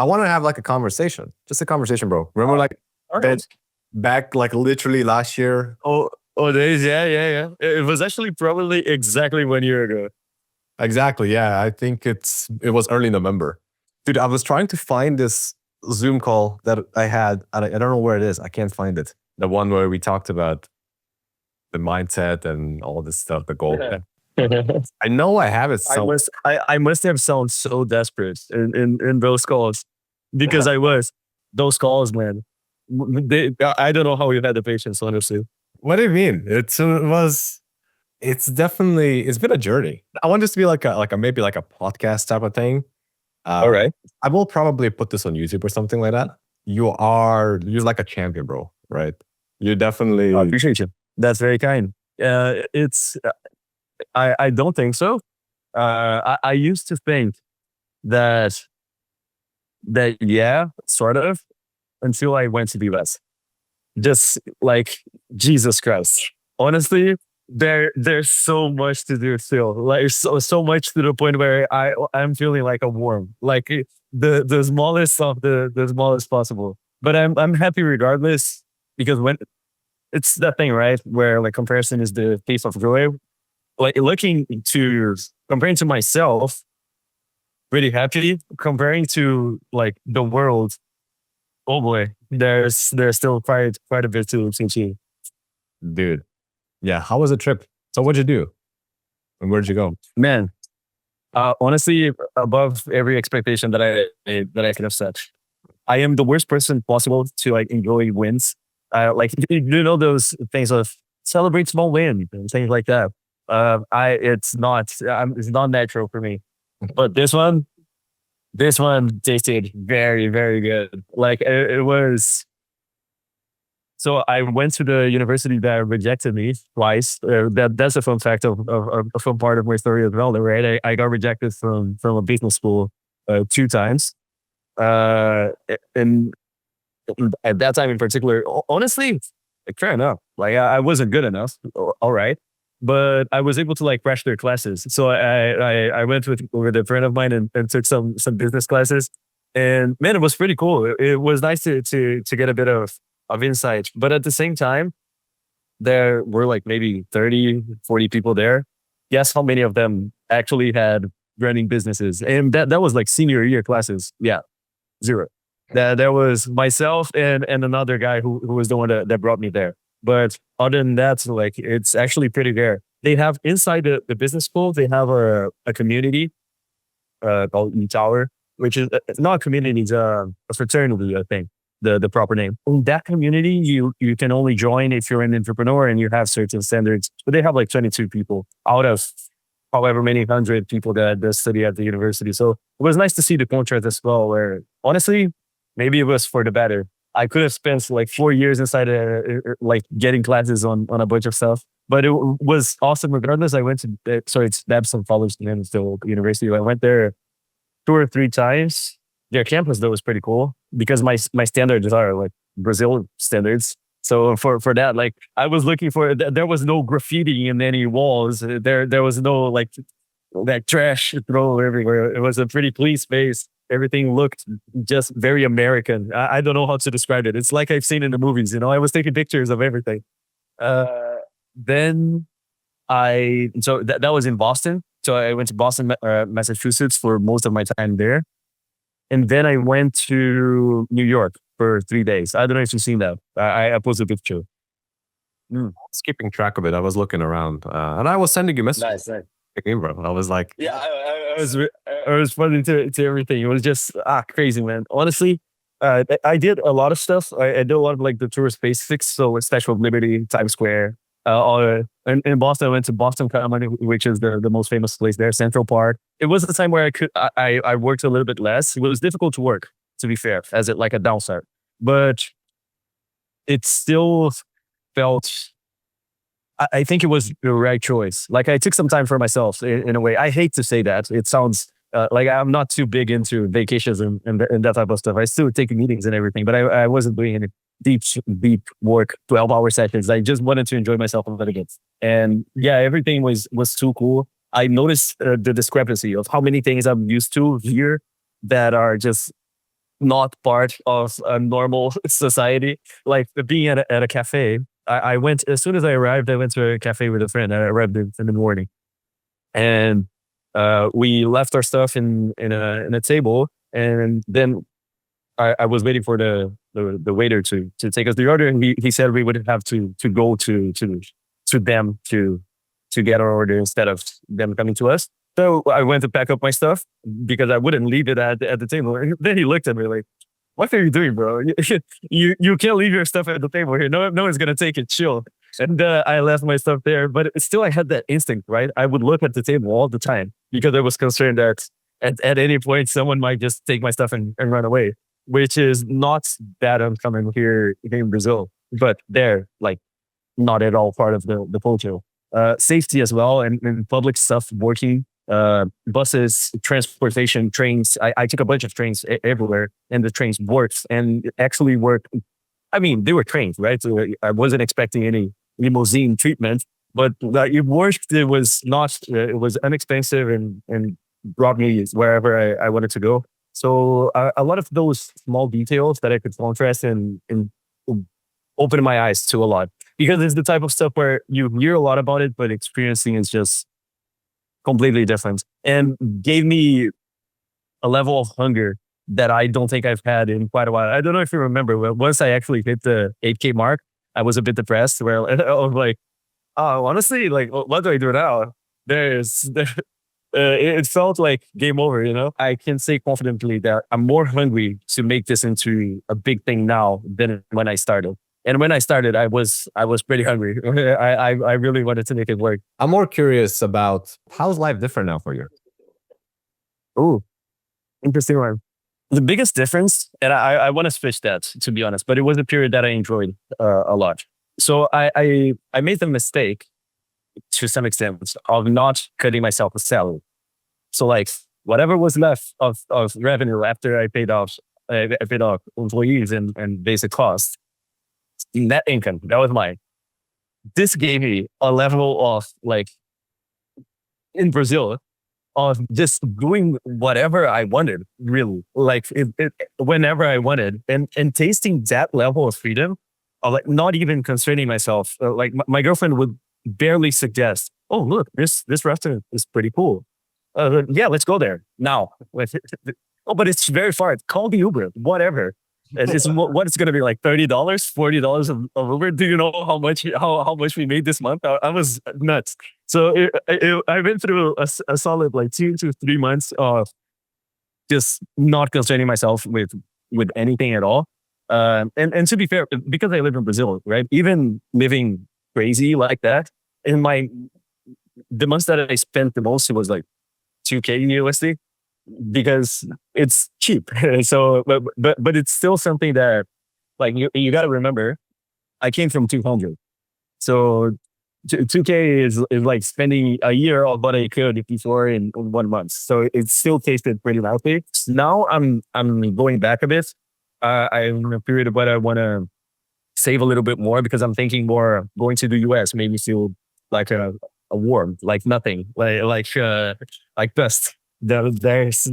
I want to have like a conversation, just a conversation, bro. Remember, like All back, right. back like literally last year. Oh, days. Yeah, yeah, yeah. It was actually probably exactly 1 year ago. Exactly. Yeah, I think it was early November, dude. I was trying to find this Zoom call that I had. I don't know where it is. I can't find it. The one where we talked about the mindset and all this stuff, the goal. Yeah. I know I have it. I So must I must have sounded so desperate in those calls because I was those calls, man. I don't know how you had the patience, honestly. what do you mean? It was. It's definitely. It's been a journey. I want this to be like a maybe like a podcast type of thing. All Uh, right. I will probably put this on YouTube or something like that. You're like a champion, bro. Right? You I definitely, appreciate you. That's very kind. It's I don't think so. I used to think that yeah, sort of, until I went to the US. Just like Jesus Christ. Honestly, there's so much to do still. Like so much to the point where I'm feeling like a worm. Like the smallest of the smallest possible. But I'm happy regardless because when it's that thing, right? Where like comparison is the thief of joy. Like looking to comparing to myself, pretty happy. Comparing to like the world, oh boy, there's still quite a bit to achieve. dude. Yeah. How was the trip? So what'd you do? And where'd you go? Man, honestly, above every expectation that I could have set. I am the worst person possible to like enjoy wins. Like you know those things of celebrate small wins and things like that. It's not natural for me. But this one tasted very very good. Like it was. So I went to the university that rejected me twice. That's a fun fact of a fun part of my story as well. Right, I got rejected from a business school 2 times. And at that time in particular, honestly, like, fair enough. Like I wasn't good enough. All right, but I was able to like crash their classes. So I went with a friend of mine and took some business classes. And man, it was pretty cool. It was nice to get a bit of insight. But at the same time, there were like maybe 30, 40 people there. Guess how many of them actually had running businesses? And that was like senior year classes. Yeah, zero. There was myself and another guy who was the one that brought me there. But other than that, like it's actually pretty rare. They have inside the business school, they have a community called E Tower, which is it's not a community, it's a fraternity, I think, the proper name. In that community, you can only join if you're an entrepreneur and you have certain standards. But they have like 22 people out of however many hundred people that study at the university. So it was nice to see the contrast as well, where honestly, maybe it was for the better. I could have spent like 4 years inside like getting classes on a bunch of stuff, but it was awesome regardless. I went to, sorry, it's Babson College and still university. I went there 2 or 3 times. Their campus though was pretty cool because my standards are like Brazil standards. So for that, like I was looking for, there was no graffiti in any walls. There was no like that trash throw everywhere. It was a pretty clean space. Everything looked just very American. I don't know how to describe it. It's like I've seen in the movies. You know, I was taking pictures of everything. Then so that was in Boston. So I went to Boston, Massachusetts for most of my time there. And then I went to New York for 3 days. I don't know if you've seen that. I posted a picture. I was keeping track of it. I was looking around, and I was sending you messages. Nice. Hey, bro. I was like, Yeah, I was responding to everything. It was just crazy, man. Honestly, I did a lot of stuff. I did a lot of like the tourist basics. So Statue of Liberty, Times Square. In Boston, I went to Boston Common, which is the most famous place there, Central Park. It was the time where I worked a little bit less. It was difficult to work, to be fair, as it like a downside, but it still felt. I think it was the right choice. Like I took some time for myself in a way. I hate to say that. It sounds like I'm not too big into vacations and that type of stuff. I still take meetings and everything, but I wasn't doing any deep work, 12-hour sessions. I just wanted to enjoy myself a little bit. And yeah, everything was too cool. I noticed the discrepancy of how many things I'm used to here that are just not part of a normal society. Like being at a cafe, I went, as soon as I arrived, I went to a cafe with a friend. I arrived in the morning, and we left our stuff in a table, and then I was waiting for the waiter to take us the order, and he said we would have to go to them to get our order instead of them coming to us. So I went to pack up my stuff because I wouldn't leave it at the table. And then he looked at me like, "What are you doing, bro? You can't leave your stuff at the table here. No one's gonna take it. Chill." And I left my stuff there, but still, I had that instinct, right? I would look at the table all the time because I was concerned that at any point someone might just take my stuff and run away, which is not that uncommon here in Brazil, but there, like, not at all part of the culture. Safety as well, and public stuff working, buses, transportation, trains. I took a bunch of trains everywhere, and the trains worked and actually worked. I mean, they were trains, right? So I wasn't expecting any limousine treatment, but it worked. It was not. It was inexpensive and brought me wherever I wanted to go. So a lot of those small details that I could contrast and opened my eyes to a lot, because it's the type of stuff where you hear a lot about it, but experiencing is just completely different, and gave me a level of hunger that I don't think I've had in quite a while. I don't know if you remember, but once I actually hit the 8K mark, I was a bit depressed where I was like, oh, honestly, like, what do I do now? It felt like game over, you know? I can say confidently that I'm more hungry to make this into a big thing now than when I started. And when I started, I was pretty hungry. I really wanted to make it work. I'm more curious about how's life different now for you? Ooh, interesting one. The biggest difference, and I want to switch that, to be honest, but it was a period that I enjoyed a lot. So I made the mistake to some extent of not cutting myself a salary. So like whatever was left of revenue after I paid off employees and basic costs, net income, that was mine. This gave me a level of, like, in Brazil, of just doing whatever I wanted, really, like whenever I wanted, and tasting that level of freedom, of like not even concerning myself. Like my girlfriend would barely suggest, "Oh, look, this restaurant is pretty cool. Yeah, let's go there now." Oh, but it's very far. Call the Uber, whatever. It's what it's gonna be, like $30, $40 of Uber. Do you know how much we made this month? I was nuts. So I went through a solid like 2 to 3 months of just not concerning myself with anything at all. And to be fair, because I live in Brazil, right? Even living crazy like that, in the months that I spent the most, it was like 2K USD, because it's cheap. So, but it's still something that, like, you got to remember, I came from 200. So 2K is like spending a year of what I could before in 1 month. So it still tasted pretty healthy. Now I'm going back a bit. I'm in a period of what I want to save a little bit more, because I'm thinking more going to the US made me feel like a worm, like nothing, like dust. There's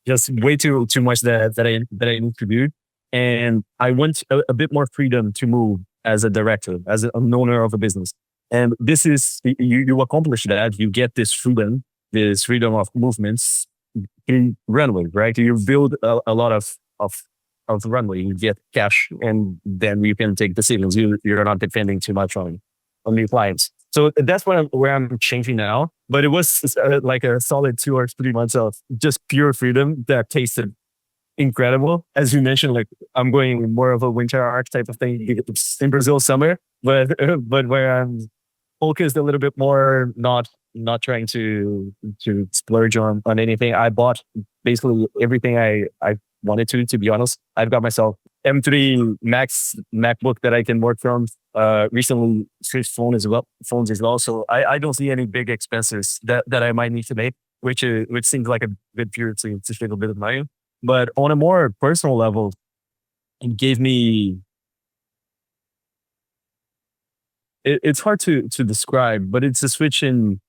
just way too much that I need to do, and I want a bit more freedom to move as a director, as an owner of a business. And this is, you accomplish that. You get this freedom of movements in runway, right? You build a lot of runway. You get cash, and then you can take decisions. You're not depending too much on new clients. So that's where I'm changing now. But it was like a solid 2 or 3 months of just pure freedom that tasted incredible. As you mentioned, like, I'm going more of a winter art type of thing. It's in Brazil summer, but where I'm focused a little bit more, not trying to splurge on anything. I bought basically everything I wanted to be honest. I've got myself M3 Max MacBook that I can work from. Recently switched phones as well. So I don't see any big expenses that I might need to make, which seems like a good period to save a bit of money. But on a more personal level, it gave me, it's hard to describe, but it's a switch in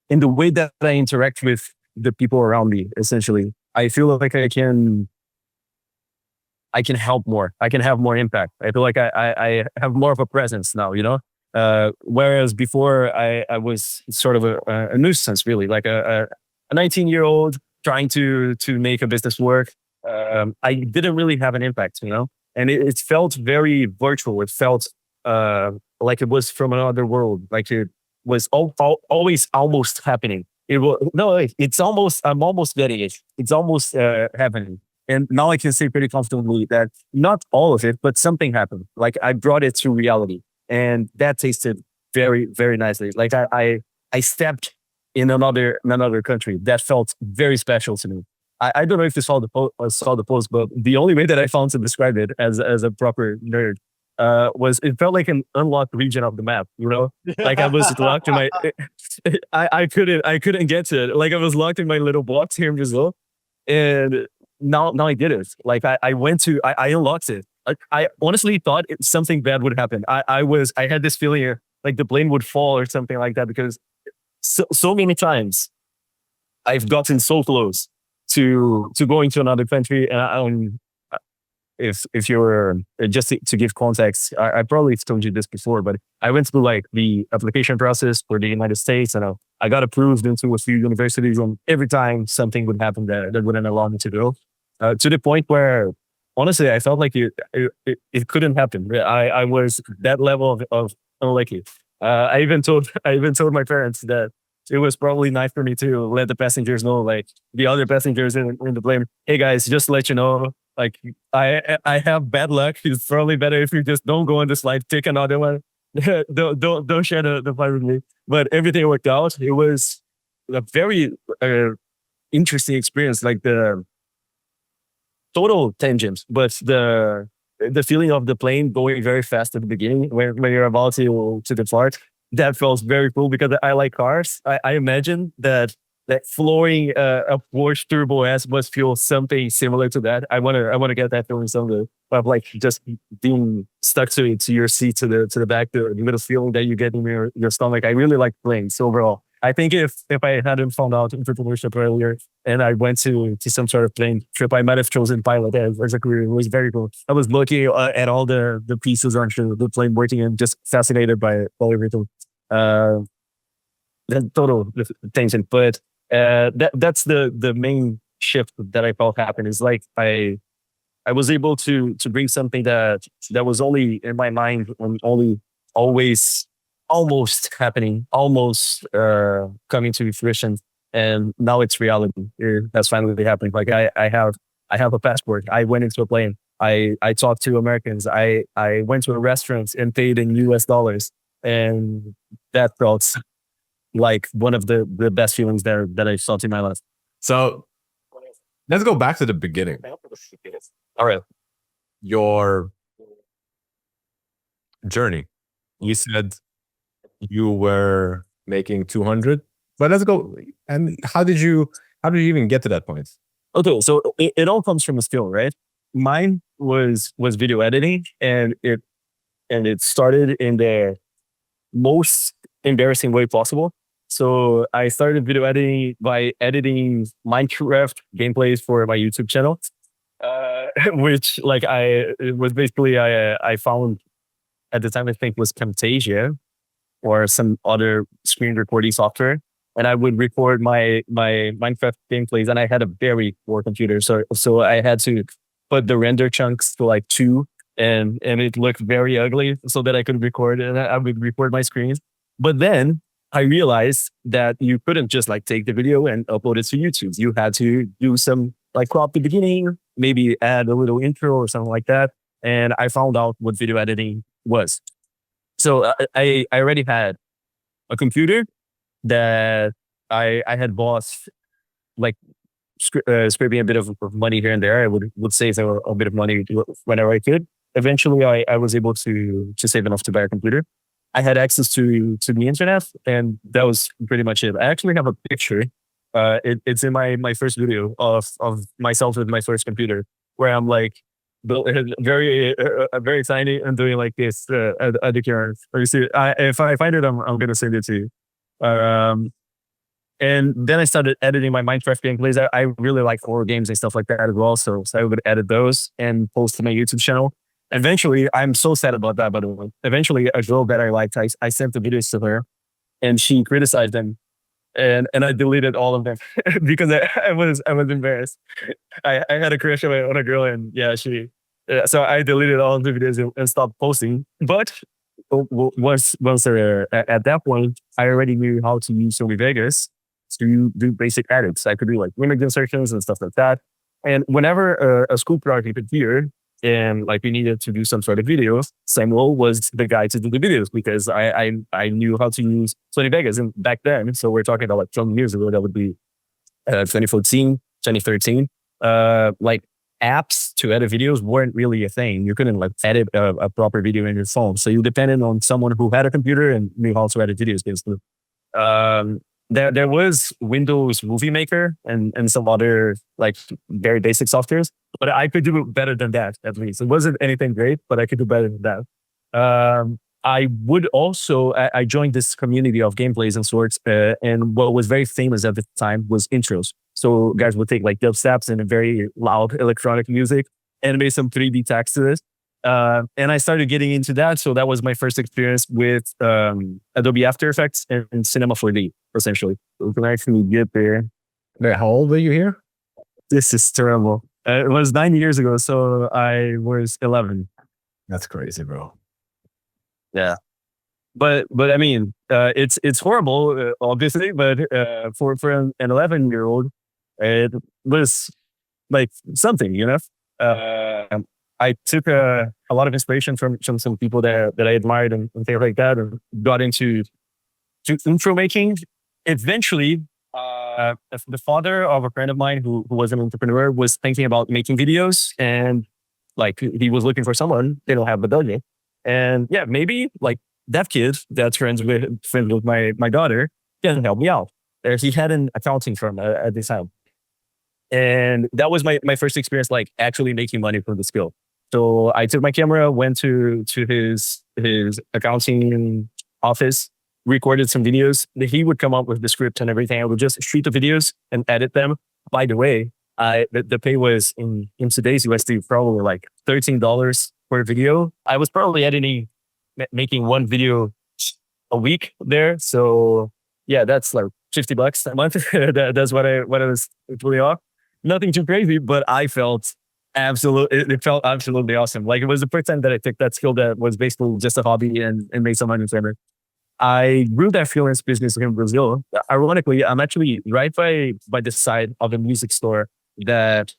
the way that I interact with the people around me, essentially. I feel like I can help more. I can have more impact. I feel like I have more of a presence now, you know? Whereas before I was sort of a nuisance, really, like a 19-year-old trying to make a business work. I didn't really have an impact, you know? And it felt very virtual. It felt like it was from another world, like it was always almost happening. It was, no, it's almost, I'm almost getting it. It's almost happening. And now I can say pretty comfortably that not all of it, but something happened. Like I brought it to reality, and that tasted very, very nicely. Like I stepped in another country. That felt very special to me. I don't know if you saw the post, but the only way that I found to describe it as a proper nerd was it felt like an unlocked region of the map. You know, like I was locked in my. I couldn't get to it. Like I was locked in my little box here in Brazil, and now I did it. Like I went to I unlocked it. I honestly thought something bad would happen. I had this feeling like the plane would fall or something like that, because so many times I've gotten so close to going to another country. And if you're just to give context, I probably told you this before, but I went through like the application process for the United States, and I got approved into a few universities. And every time something would happen that wouldn't allow me to go, to the point where honestly I felt like it couldn't happen. I was that level of unlucky. I even told my parents that it was probably nice for me to let the passengers know, like the other passengers in the plane, hey guys, just to let you know, like I have bad luck. It's probably better if you just don't go on this flight, take another one. Don't share the flight with me. But everything worked out. It was a very interesting experience, like the total tangent, but the feeling of the plane going very fast at the beginning when you're about to depart, that felt very cool because I like cars. I imagine that flooring a Porsche Turbo S must feel something similar to that. I wanna get that feeling someday. But like just being stuck to your seat to the back, the little feeling that you get in your stomach. I really like planes overall. I think if I hadn't found out entrepreneurship earlier and I went to some sort of plane trip, I might have chosen pilot as a career. It was very cool. I was looking at all the pieces on the plane working and just fascinated by everything. Uh, that total tangent, but that's the main shift that I felt happen is like I was able to bring something that was only in my mind and only always almost happening, almost coming to fruition, and now it's reality. That's finally happening. Like I have a passport. I went into a plane. I talked to Americans. I went to a restaurant and paid in US dollars, and that felt like one of the best feelings that I felt in my life. So let's go back to the beginning. All right. Your journey. You said you were making 200, but let's go. And how did you even get to that point? Okay, so it all comes from a skill, right? Mine was video editing, and it started in the most embarrassing way possible. So I started video editing by editing Minecraft gameplays for my YouTube channel, which like it was basically I found at the time I think was Camtasia or some other screen recording software, and I would record my Minecraft gameplays. And I had a very poor computer, so I had to put the render chunks to like 2, and it looked very ugly so that I could record, and I would record my screens. But then I realized that you couldn't just like take the video and upload it to YouTube. You had to do some like crop the beginning, maybe add a little intro or something like that. And I found out what video editing was. So I already had a computer that I had bought, like scraping a bit of money here and there. I would save a bit of money whenever I could. Eventually, I was able to save enough to buy a computer. I had access to the internet, and that was pretty much it. I actually have a picture. It's in my first video of myself with my first computer, where I'm like very tiny and doing like this at the camera. You see, if I find it, I'm gonna send it to you. And then I started editing my Minecraft gameplays. I really like horror games and stuff like that as well. So I would edit those and post to my YouTube channel. Eventually, I'm so sad about that, by the way. Eventually, a girl that I liked, I sent the videos to her and she criticized them. And I deleted all of them because I was embarrassed. I had a crush on a girl, and yeah, so I deleted all of the videos and stopped posting. But once at that point, I already knew how to use Sony Vegas to do basic edits. I could do like image insertions and stuff like that. And whenever a school project appeared and like we needed to do some sort of video, Samuel was the guy to do the videos because I knew how to use Sony Vegas and back then. So we're talking about like 20 years ago. That would be 2014, 2013. Like apps to edit videos weren't really a thing. You couldn't like edit a proper video in your phone. So you depended on someone who had a computer and knew how to edit videos, basically. There was Windows Movie Maker and some other like very basic softwares, but I could do better than that. At least it wasn't anything great, but I could do better than that. I would also I joined this community of gameplays and sorts, and what was very famous at the time was intros. So guys would take like dubsteps and a very loud electronic music and made some 3D text to this. And I started getting into that. So that was my first experience with Adobe After Effects and Cinema 4D, essentially. We can actually get there. Wait, how old were you here? This is terrible. It was 9 years ago, so I was 11. That's crazy, bro. Yeah, but I mean, it's horrible, obviously. But for an 11-year-old, it was like something, you know. I took a lot of inspiration from some people that I admired and things like that, and got into intro making. Eventually, the father of a friend of mine who was an entrepreneur was thinking about making videos, and like he was looking for someone. They don't have the budget, and yeah, maybe like that kid that's friends with my daughter can help me out. He had an accounting firm at this time, and that was my first experience like actually making money from the skill. So I took my camera, went to his accounting office, recorded some videos. He would come up with the script and everything. I would just shoot the videos and edit them. By the way, the pay was in today's USD probably like $13 per video. I was probably editing, making one video a week there. So yeah, that's like $50 a month. That's what I was pulling off. Nothing too crazy, but I felt it felt absolutely awesome. Like it was the first time that I took that skill that was basically just a hobby and made some money from it. I grew that freelance business in Brazil. Ironically, I'm actually right by the side of a music store that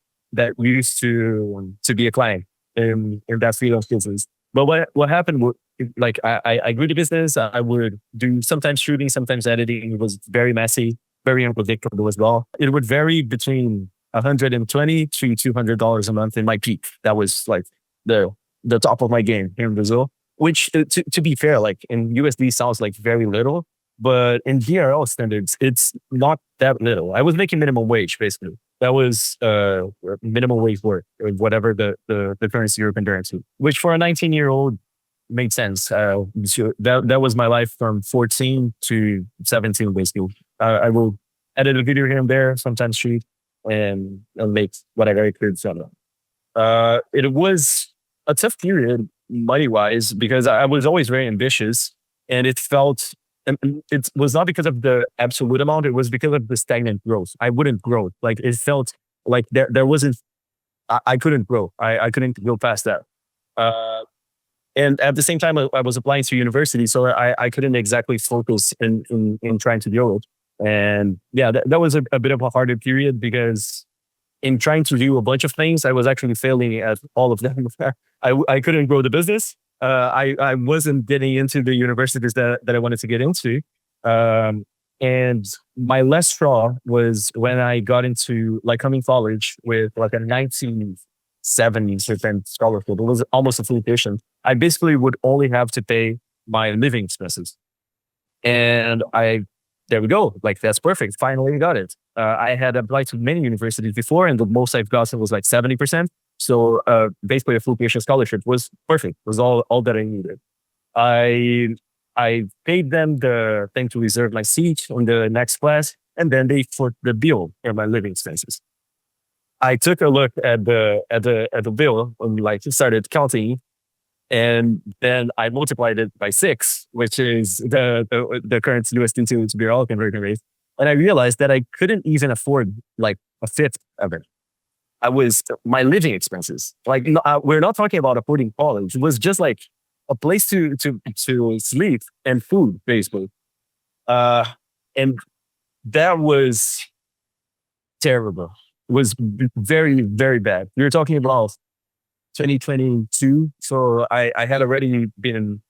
used to be a client in that freelance business. But what happened, like I grew the business. I would do sometimes shooting, sometimes editing. It was very messy, very unpredictable as well. It would vary between $120 to $200 a month in my peak. That was like the top of my game here in Brazil. Which, to be fair, like in USD sounds like very little, but in DRL standards, it's not that little. I was making minimum wage basically. That was minimum wage work, or whatever the currency you're comparing to. Which for a 19-year-old made sense. So that was my life from 14 to 17 basically. I will edit a video here and there, sometimes shoot, and make whatever I could. So it was a tough period money wise because I was always very ambitious, and it was not because of the absolute amount. It was because of the stagnant growth. I wouldn't grow. Like it felt like there wasn't. I couldn't grow. I couldn't go past that. And at the same time, I was applying to university, so I couldn't exactly focus in trying to grow. And yeah, that was a bit of a harder period because in trying to do a bunch of things, I was actually failing at all of them. I couldn't grow the business. I wasn't getting into the universities that I wanted to get into. And my last straw was when I got into like coming college with like a 1970% scholarship. It was almost a full tuition. I basically would only have to pay my living expenses. And there we go. Like, that's perfect. Finally got it. I had applied to many universities before, and the most I've gotten was like 70%. So basically a full tuition scholarship was perfect. Was all that I needed. I paid them the thing to reserve my seat on the next class. and then they foot the bill for my living expenses. I took a look at the bill and like started counting, and then I multiplied it by 6, which is the current USD to BRL conversion rate. And I realized that I couldn't even afford like a fifth of it. I was my living expenses. Like we're not talking about affording college. It was just like a place to sleep and food, basically. And that was terrible. It was very, very bad. We were talking about 2022. So I had already been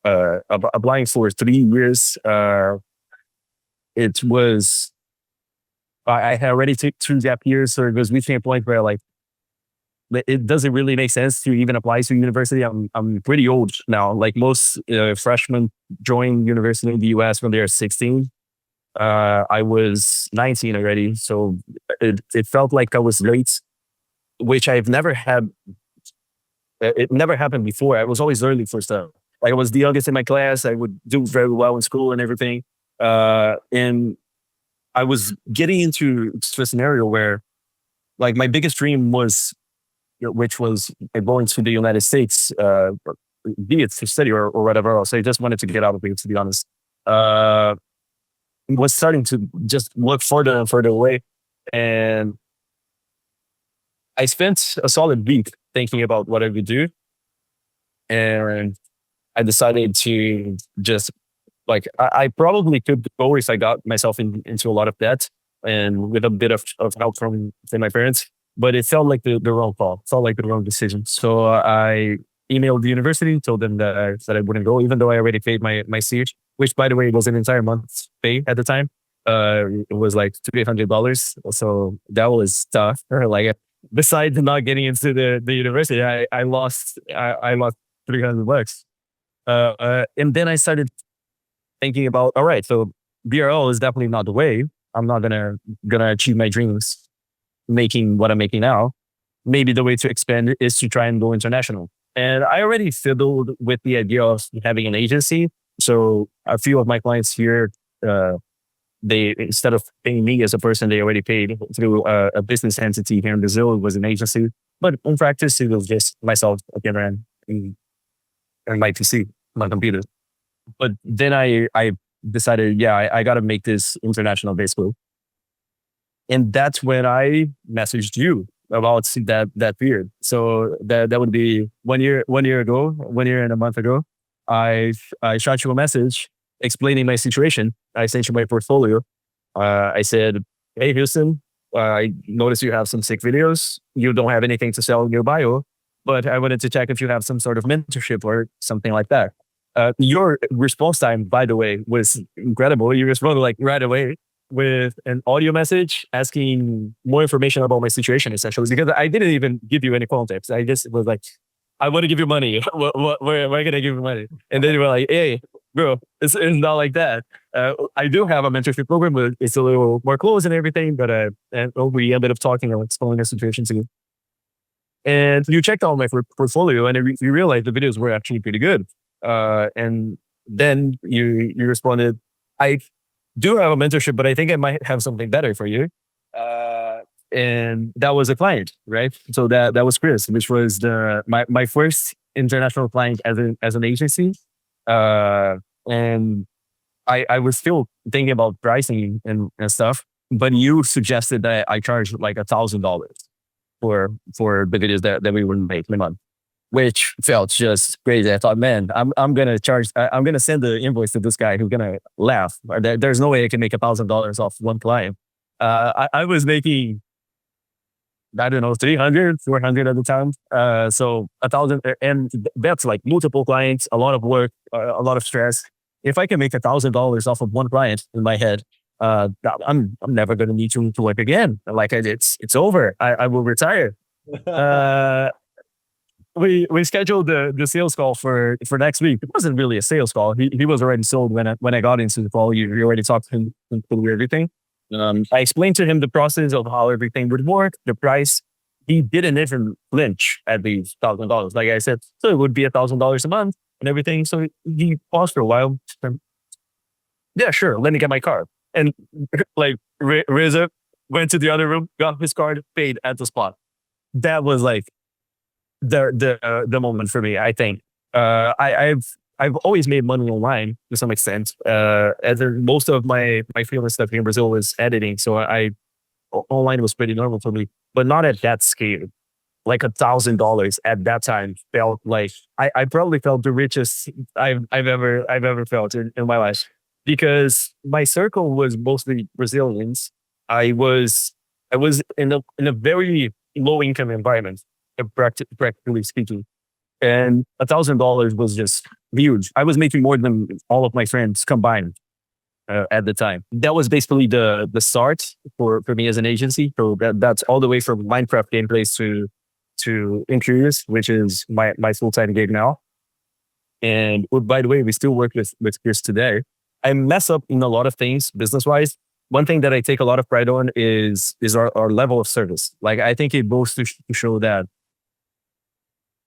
applying for 3 years. It was I had already took 2 gap years, so it was reaching a point where like it doesn't really make sense to even apply to university. I'm pretty old now. Like most freshmen join university in the US when they're 16. I was 19 already, so it felt like I was late, which I've never had. It never happened before. I was always early for stuff. Like I was the youngest in my class. I would do very well in school and everything. And I was getting into a scenario where, like, my biggest dream was, which was going to the United States, be it to study or whatever else. I just wanted to get out of it, to be honest. Was starting to just look further and further away. And I spent a solid week thinking about what I would do. And I decided to just, like, I probably could go if I got myself into a lot of debt and with a bit of help from, say, my parents. But it felt like the wrong call. It felt like the wrong decision. So I emailed the university, told them that I wouldn't go, even though I already paid my seat, which, by the way, was an entire month's pay at the time. It was like $300. So that was tough. Like, besides not getting into the university, I lost $300. And then I started thinking about, all right, so BRL is definitely not the way. I'm not gonna achieve my dreams making what I'm making now. Maybe the way to expand it is to try and go international. And I already fiddled with the idea of having an agency. So a few of my clients here, they, instead of paying me as a person, they already paid through a business entity here in Brazil. It was an agency. But in practice, it was just myself again and my PC, my computer. But then I decided, yeah, I got to make this international baseball. And that's when I messaged you about that period. So that would be 1 year ago, 1 year and a month ago. I shot you a message explaining my situation. I sent you my portfolio. I said, hey, Houston, I noticed you have some sick videos. You don't have anything to sell in your bio, but I wanted to check if you have some sort of mentorship or something like that. Your response time, by the way, was incredible. You responded like right away with an audio message asking more information about my situation, essentially, because I didn't even give you any context. I just was like, I want to give you money. Where am I going to give you money? And then you were like, hey, bro, it's not like that. I do have a mentorship program, but it's a little more close and everything. But and we ended up talking and explaining the situation to you. And you checked out my portfolio and you realized the videos were actually pretty good. And then you responded, I do have a mentorship, but I think I might have something better for you. And that was a client, right? So that was Chris, which was my first international client as an agency. And I was still thinking about pricing and stuff, but you suggested that I charge like $1,000 for the videos that we would make in a month, which felt just crazy. I thought, man, I'm gonna charge. I'm gonna send the invoice to this guy who's gonna laugh. There's no way I can make $1,000 off one client. I was making, I don't know, 300, 400 at the time. So 1,000, and that's like multiple clients, a lot of work, a lot of stress. If I can make $1,000 off of one client in my head, I'm never gonna need to work again. Like it's over. I will retire. We scheduled the sales call for next week. It wasn't really a sales call. He was already sold when I got into the call. You already talked to him through everything. I explained to him the process of how everything would work, the price. He didn't even flinch at the $1,000. Like I said, so it would be $1,000 a month and everything. So he paused for a while. Yeah, sure. Let me get my car. And like Rizzo went to the other room, got his card, paid at the spot. That was like the moment for me. I think I've always made money online to some extent. As most of my freelance stuff in Brazil was editing, so online was pretty normal for me, but not at that scale. Like $1,000 at that time felt like I probably felt the richest I've ever felt in my life, because my circle was mostly Brazilians. I was I was in a very low income environment, practically speaking, and $1,000 was just huge. I was making more than all of my friends combined at the time. That was basically the start for me as an agency. So that's all the way from Minecraft gameplays to Incurious, which is my full time gig now. And by the way, we still work with Chris today. I mess up in a lot of things business wise. One thing that I take a lot of pride on is our level of service. Like I think it goes to show that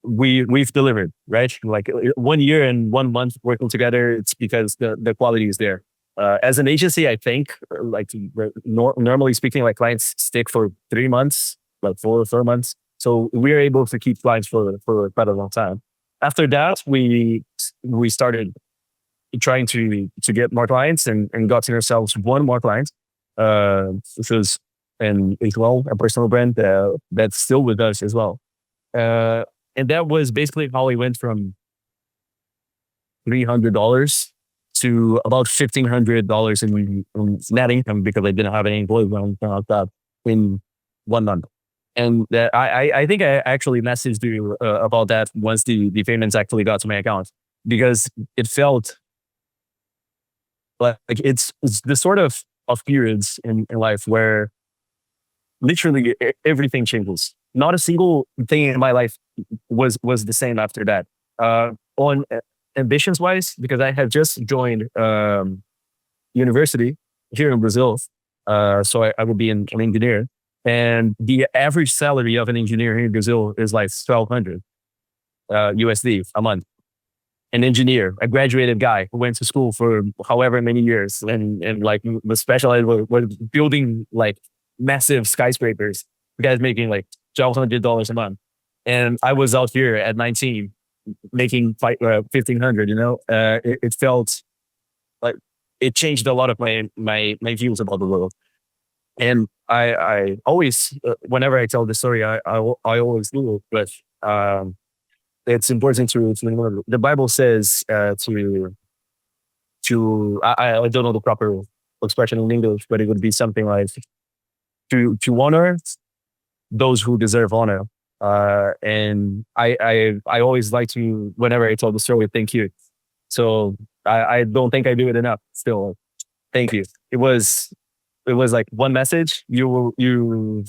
we've delivered, right? Like 1 year and 1 month working together, it's because the quality is there. As an agency, I think, like normally speaking, like clients stick for 3 months, like 4 months. So we're able to keep clients for quite a long time. After that, we started trying to get more clients and got ourselves one more client, which was and as well a personal brand that's still with us as well. Uh, and that was basically how we went from $300 to about $1,500 in net income, because I didn't have any employees when I found out that in 1 month. And I think I actually messaged you about that once the payments actually got to my account, because it felt like it's the sort of periods in life where literally everything changes. Not a single thing in my life was the same after that. On ambitions wise, because I had just joined university here in Brazil, so I would be an engineer, and the average salary of an engineer here in Brazil is like 1,200 USD a month. An engineer, a graduated guy who went to school for however many years and like was specialized with building like massive skyscrapers. The guy's making like $1,200 a month, and I was out here at 19 making 1,500. It felt like it changed a lot of my views about the world. And I always, whenever I tell the story, I always do, but it's important to remember. The Bible says I don't know the proper expression in English, but it would be something like to honor those who deserve honor. And I always like to, whenever I tell the story, thank you. So I don't think I do it enough. Still, thank you. It was like one message. You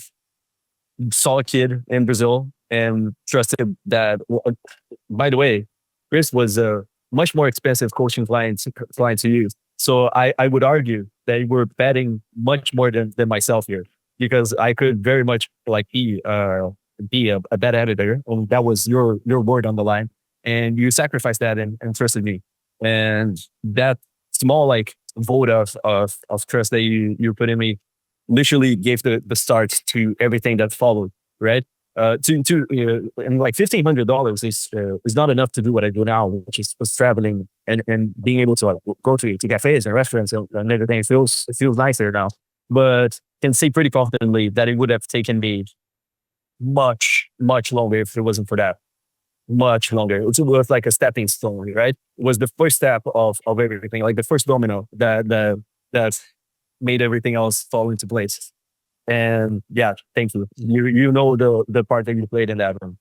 saw a kid in Brazil and trusted that. By the way, Chris was a much more expensive coaching client to use. So I would argue that you were betting much more than myself here, because I could very much like be a bad editor. And that was your word on the line, and you sacrificed that and trusted me. And that small like vote of trust that you put in me literally gave the start to everything that followed. Right. And like $1,500 is not enough to do what I do now, which is was traveling and being able to like, go to cafes and restaurants and everything. It feels nicer now, but can say pretty confidently that it would have taken me much longer if it wasn't for that. Much longer. It was like a stepping stone, right? It was the first step of everything, like the first domino that made everything else fall into place. And yeah, thank you. You know the part that you played in that one,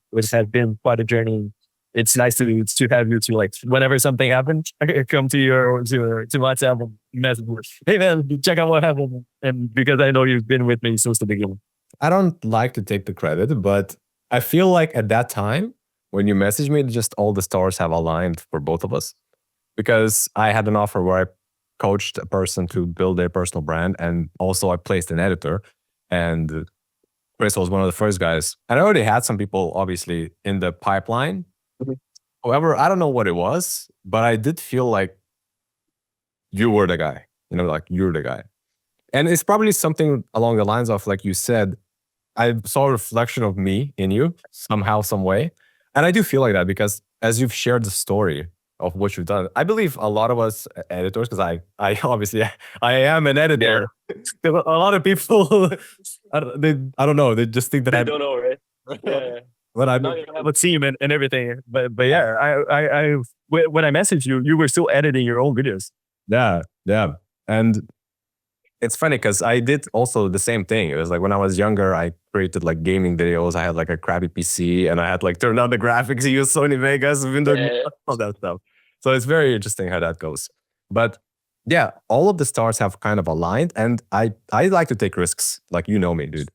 which has been quite a journey. It's nice to have you to like whenever something happens, I can come to your to WhatsApp and message. Hey man, check out what happened, and because I know you've been with me since the beginning. I don't like to take the credit, but I feel like at that time when you messaged me, just all the stars have aligned for both of us, because I had an offer where I coached a person to build their personal brand, and also I placed an editor, and Chris was one of the first guys. And I already had some people obviously in the pipeline. Mhm. However, I don't know what it was, but I did feel like you were the guy. like you're the guy. And it's probably something along the lines of, like you said, I saw a reflection of me in you somehow, some way. And I do feel like that because as you've shared the story of what you've done, I believe a lot of us editors, because I obviously I am an editor. A lot of people, I don't know, they just think that I I don't know, right? Yeah. but I Now you have a team and everything. But yeah, when I messaged you, you were still editing your own videos. yeah, yeah. And it's funny because I did also the same thing. It was like when I was younger, I created like gaming videos. I had like a crappy PC and I had like turned on the graphics, use Sony Vegas, Windows, all that stuff. So it's very interesting how that goes. But yeah, all of the stars have kind of aligned, and I like to take risks. Like, you know me, dude.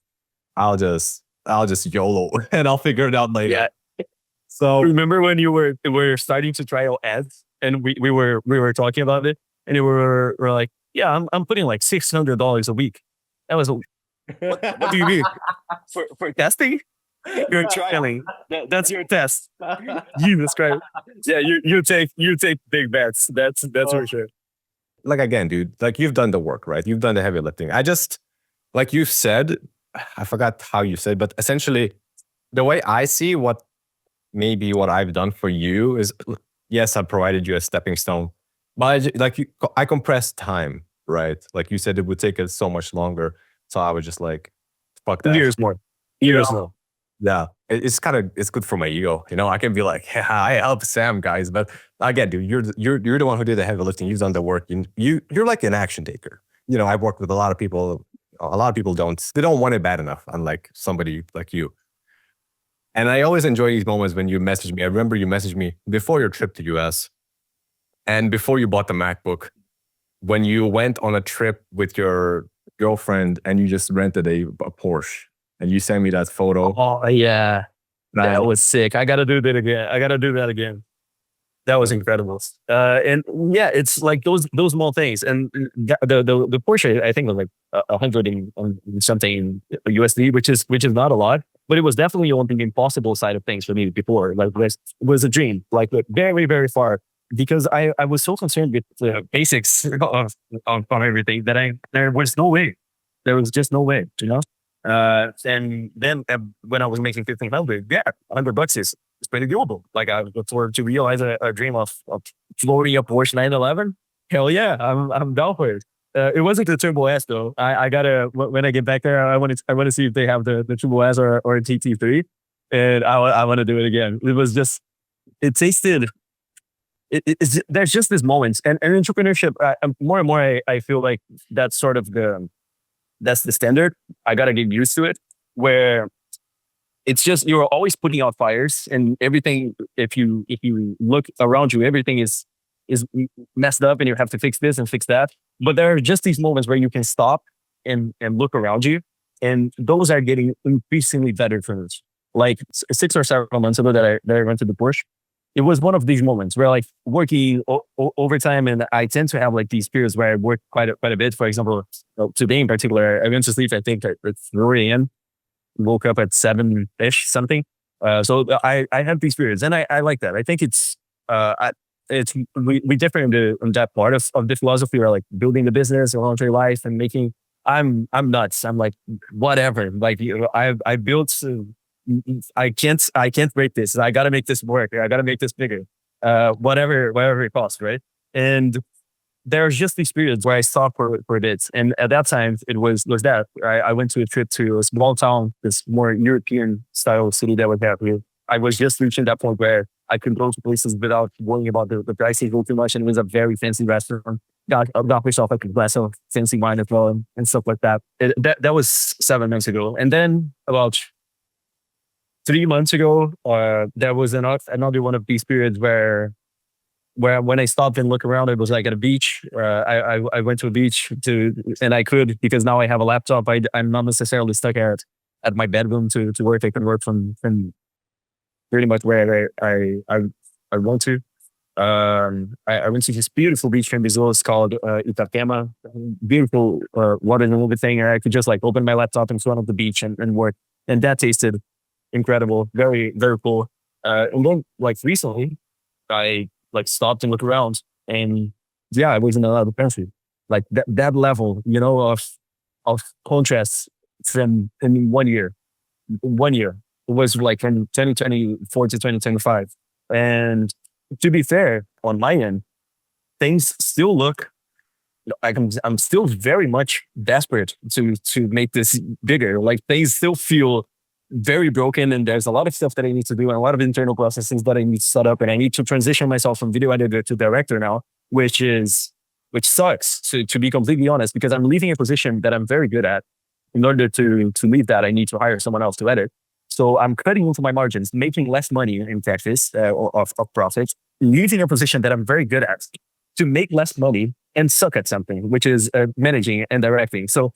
I'll just YOLO and I'll figure it out later. Yeah. So Remember when you were starting to try out ads and we were talking about it and you were like, yeah, I'm putting like $600 a week. That was what do you mean? For testing? You're trialing. That's your test. Jesus Christ. Yeah, you take big bets. That's for sure. like, again, dude, like, you've done the work, right? You've done the heavy lifting. I just, like you said, I forgot how you said, but essentially the way I see what maybe what I've done for you is, yes, I provided you a stepping stone, but I compressed time, right? Like you said, it would take us so much longer. So I was just like, fuck that. Years more. You Years know? more. Yeah, it's good for my ego. I can be like, yeah, I help Sam, guys, but again, dude, you're the one who did the heavy lifting. You've done the work. You're like an action taker. I've worked with a lot of people. A lot of people don't want it bad enough, unlike somebody like you. And I always enjoy these moments when you message me. I remember you messaged me before your trip to US and before you bought the MacBook, when you went on a trip with your girlfriend and you just rented a Porsche, and you sent me that photo. Oh yeah. That was sick. I gotta do that again. I gotta do that again. That was incredible. And yeah, it's like those small things. And the Porsche, I think, was like 100 and something USD, which is not a lot, but it was definitely on the impossible side of things for me before. Like, it was a dream, like very, very far, because I was so concerned with the basics on everything that there was no way. There was just no way, and then when I was making 1500, yeah, $100 is pretty doable. Like, to realize a dream of floating a Porsche 911. Hell yeah, I'm down for it. It wasn't the Turbo S though. I gotta, when I get back there, I want to see if they have the Turbo S or a TT3, and I want to do it again. It was just, it tasted. There's just these moments, and entrepreneurship. More and more, I feel like that's sort of that's the standard. I gotta get used to it, where it's just, you're always putting out fires and everything. If you look around you, everything is messed up and you have to fix this and fix that. But there are just these moments where you can stop and look around you. And those are getting increasingly better for us. Like 6 or 7 months ago that I went to the Porsche, it was one of these moments where, like, working overtime, and I tend to have like these periods where I work quite a bit. For example, today in particular, I went to sleep, I think, at 3 a.m. Woke up at 7-ish something. So I have these periods, and I like that. I think we differ in that part of the philosophy, or like building the business or voluntary life and making. I'm nuts. I'm like, whatever. Like, I built. I can't break this. I got to make this work. I got to make this bigger. Whatever it costs, right? And there's just these periods where I stopped for a bit. And at that time, it was that I went to a trip to a small town, this more European style city that we have here. I was just reaching that point where I could go to places without worrying about the prices too much. And it was a very fancy restaurant. Got myself like a glass of fancy wine as well and stuff like that. That was 7 months ago. And then about 3 months ago, there was another one of these periods where when I stopped and looked around, it was like at a beach. I went to a beach and I could, because now I have a laptop. I'm not necessarily stuck at my bedroom to work. I can work from pretty much where I want to. I went to this beautiful beach in Brazil. It's called Itapema. Beautiful water and everything. I could just like open my laptop in front of the beach and work. And that tasted incredible. Very, very cool. And then, like, recently, I like stopped and looked around, and yeah, I was in another country. like that level, of contrast from in 1 year. 1 year was like from 2024 to 2025. And to be fair, on my end, things still look like I'm still very much desperate to make this bigger. Like things still feel very broken, and there's a lot of stuff that I need to do and a lot of internal processes that I need to set up, and I need to transition myself from video editor to director now, which sucks to be completely honest, because I'm leaving a position that I'm very good at. In order to leave that, I need to hire someone else to edit. So I'm cutting into my margins, making less money in Texas of profits, leaving a position that I'm very good at to make less money and suck at something, which is managing and directing. So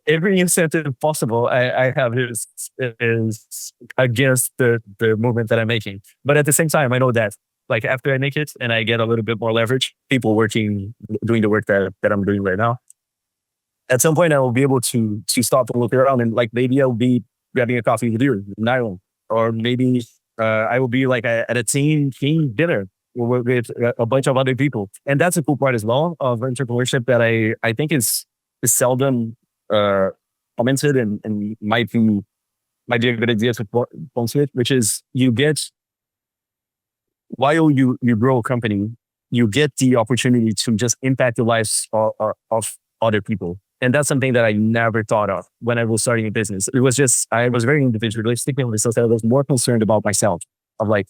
every incentive possible I have is against the movement that I'm making. But at the same time, I know that like after I make it and I get a little bit more leverage, people doing the work that I'm doing right now, at some point I will be able to stop and look around, and like maybe I'll be grabbing a coffee with you, Nylon, or maybe I will be like at a team dinner with a bunch of other people. And that's a cool part as well of entrepreneurship that I think is seldom commented and might be a good idea to point to it, which is you get, while you grow a company, you get the opportunity to just impact the lives of other people. And that's something that I never thought of when I was starting a business. It was just, I was very individualistic in the sense that I was more concerned about myself, of like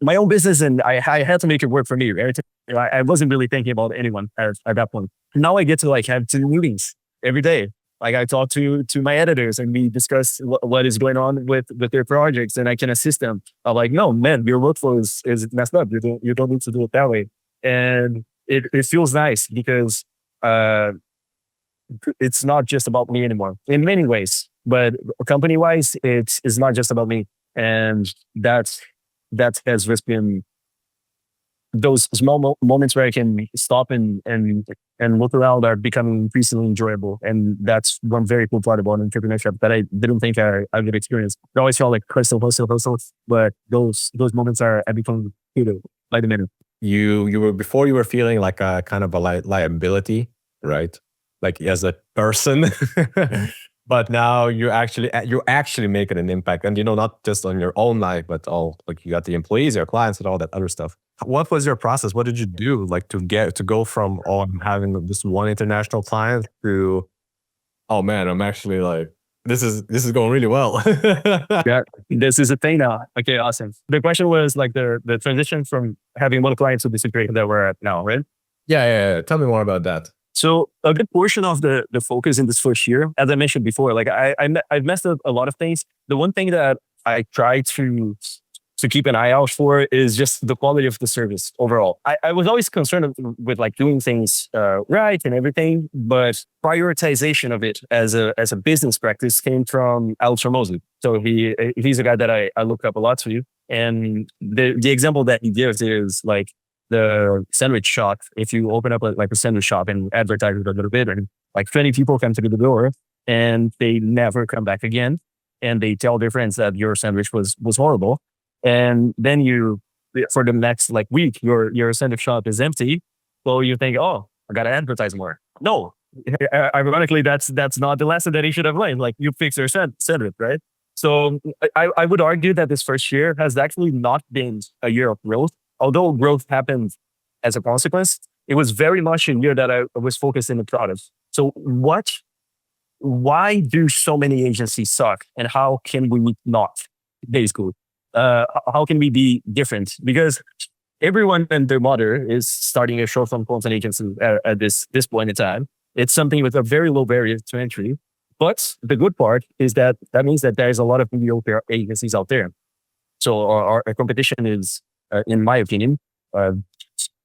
my own business, and I had to make it work for me. Right? I wasn't really thinking about anyone at that point. Now I get to like have 2 meetings every day. Like I talk to my editors and we discuss what is going on with their projects, and I can assist them. I'm like, no, man, your workflow is messed up. You don't need to do it that way. And it feels nice because it's not just about me anymore in many ways, but company wise, it is not just about me. And that has just been those small moments where I can stop and look around are becoming increasingly enjoyable. And that's one very cool part about entrepreneurship that I didn't think I would experience. I always felt like hustle, but those moments are becoming kudo by the minute. You were, before you were feeling like a kind of a liability, right? Like as a person, but now you're actually making an impact, and not just on your own life, but all like you got the employees, your clients, and all that other stuff. What was your process? What did you do like to go from having this one international client to, oh man, I'm actually like this is going really well. Yeah, this is a thing now. Okay, awesome. The question was like the transition from having one client to the situation that we're at now, right? Yeah. Tell me more about that. So a good portion of the focus in this first year, as I mentioned before, like I've messed up a lot of things. The one thing that I try to keep an eye out for is just the quality of the service overall. I was always concerned with like doing things right and everything, but prioritization of it as a business practice came from Alex Ramosi. So he's a guy that I look up a lot to. And the example that he gives is like the sandwich shop. If you open up like a sandwich shop and advertise it a little bit, and like 20 people come through the door and they never come back again, and they tell their friends that your sandwich was horrible, and then for the next like week your sandwich shop is empty. Well, you think, oh, I gotta advertise more. No, ironically, that's not the lesson that he should have learned. Like you fix your sandwich, right? So I would argue that this first year has actually not been a year of growth. Although growth happened as a consequence, it was very much a year that I was focused in the product. So why do so many agencies suck, and how can we not? Basically, how can we be different? Because everyone and their mother is starting a short form content agency at this point in time. It's something with a very low barrier to entry. But the good part is that means that there's a lot of mediocre agencies out there. So our competition is, in my opinion,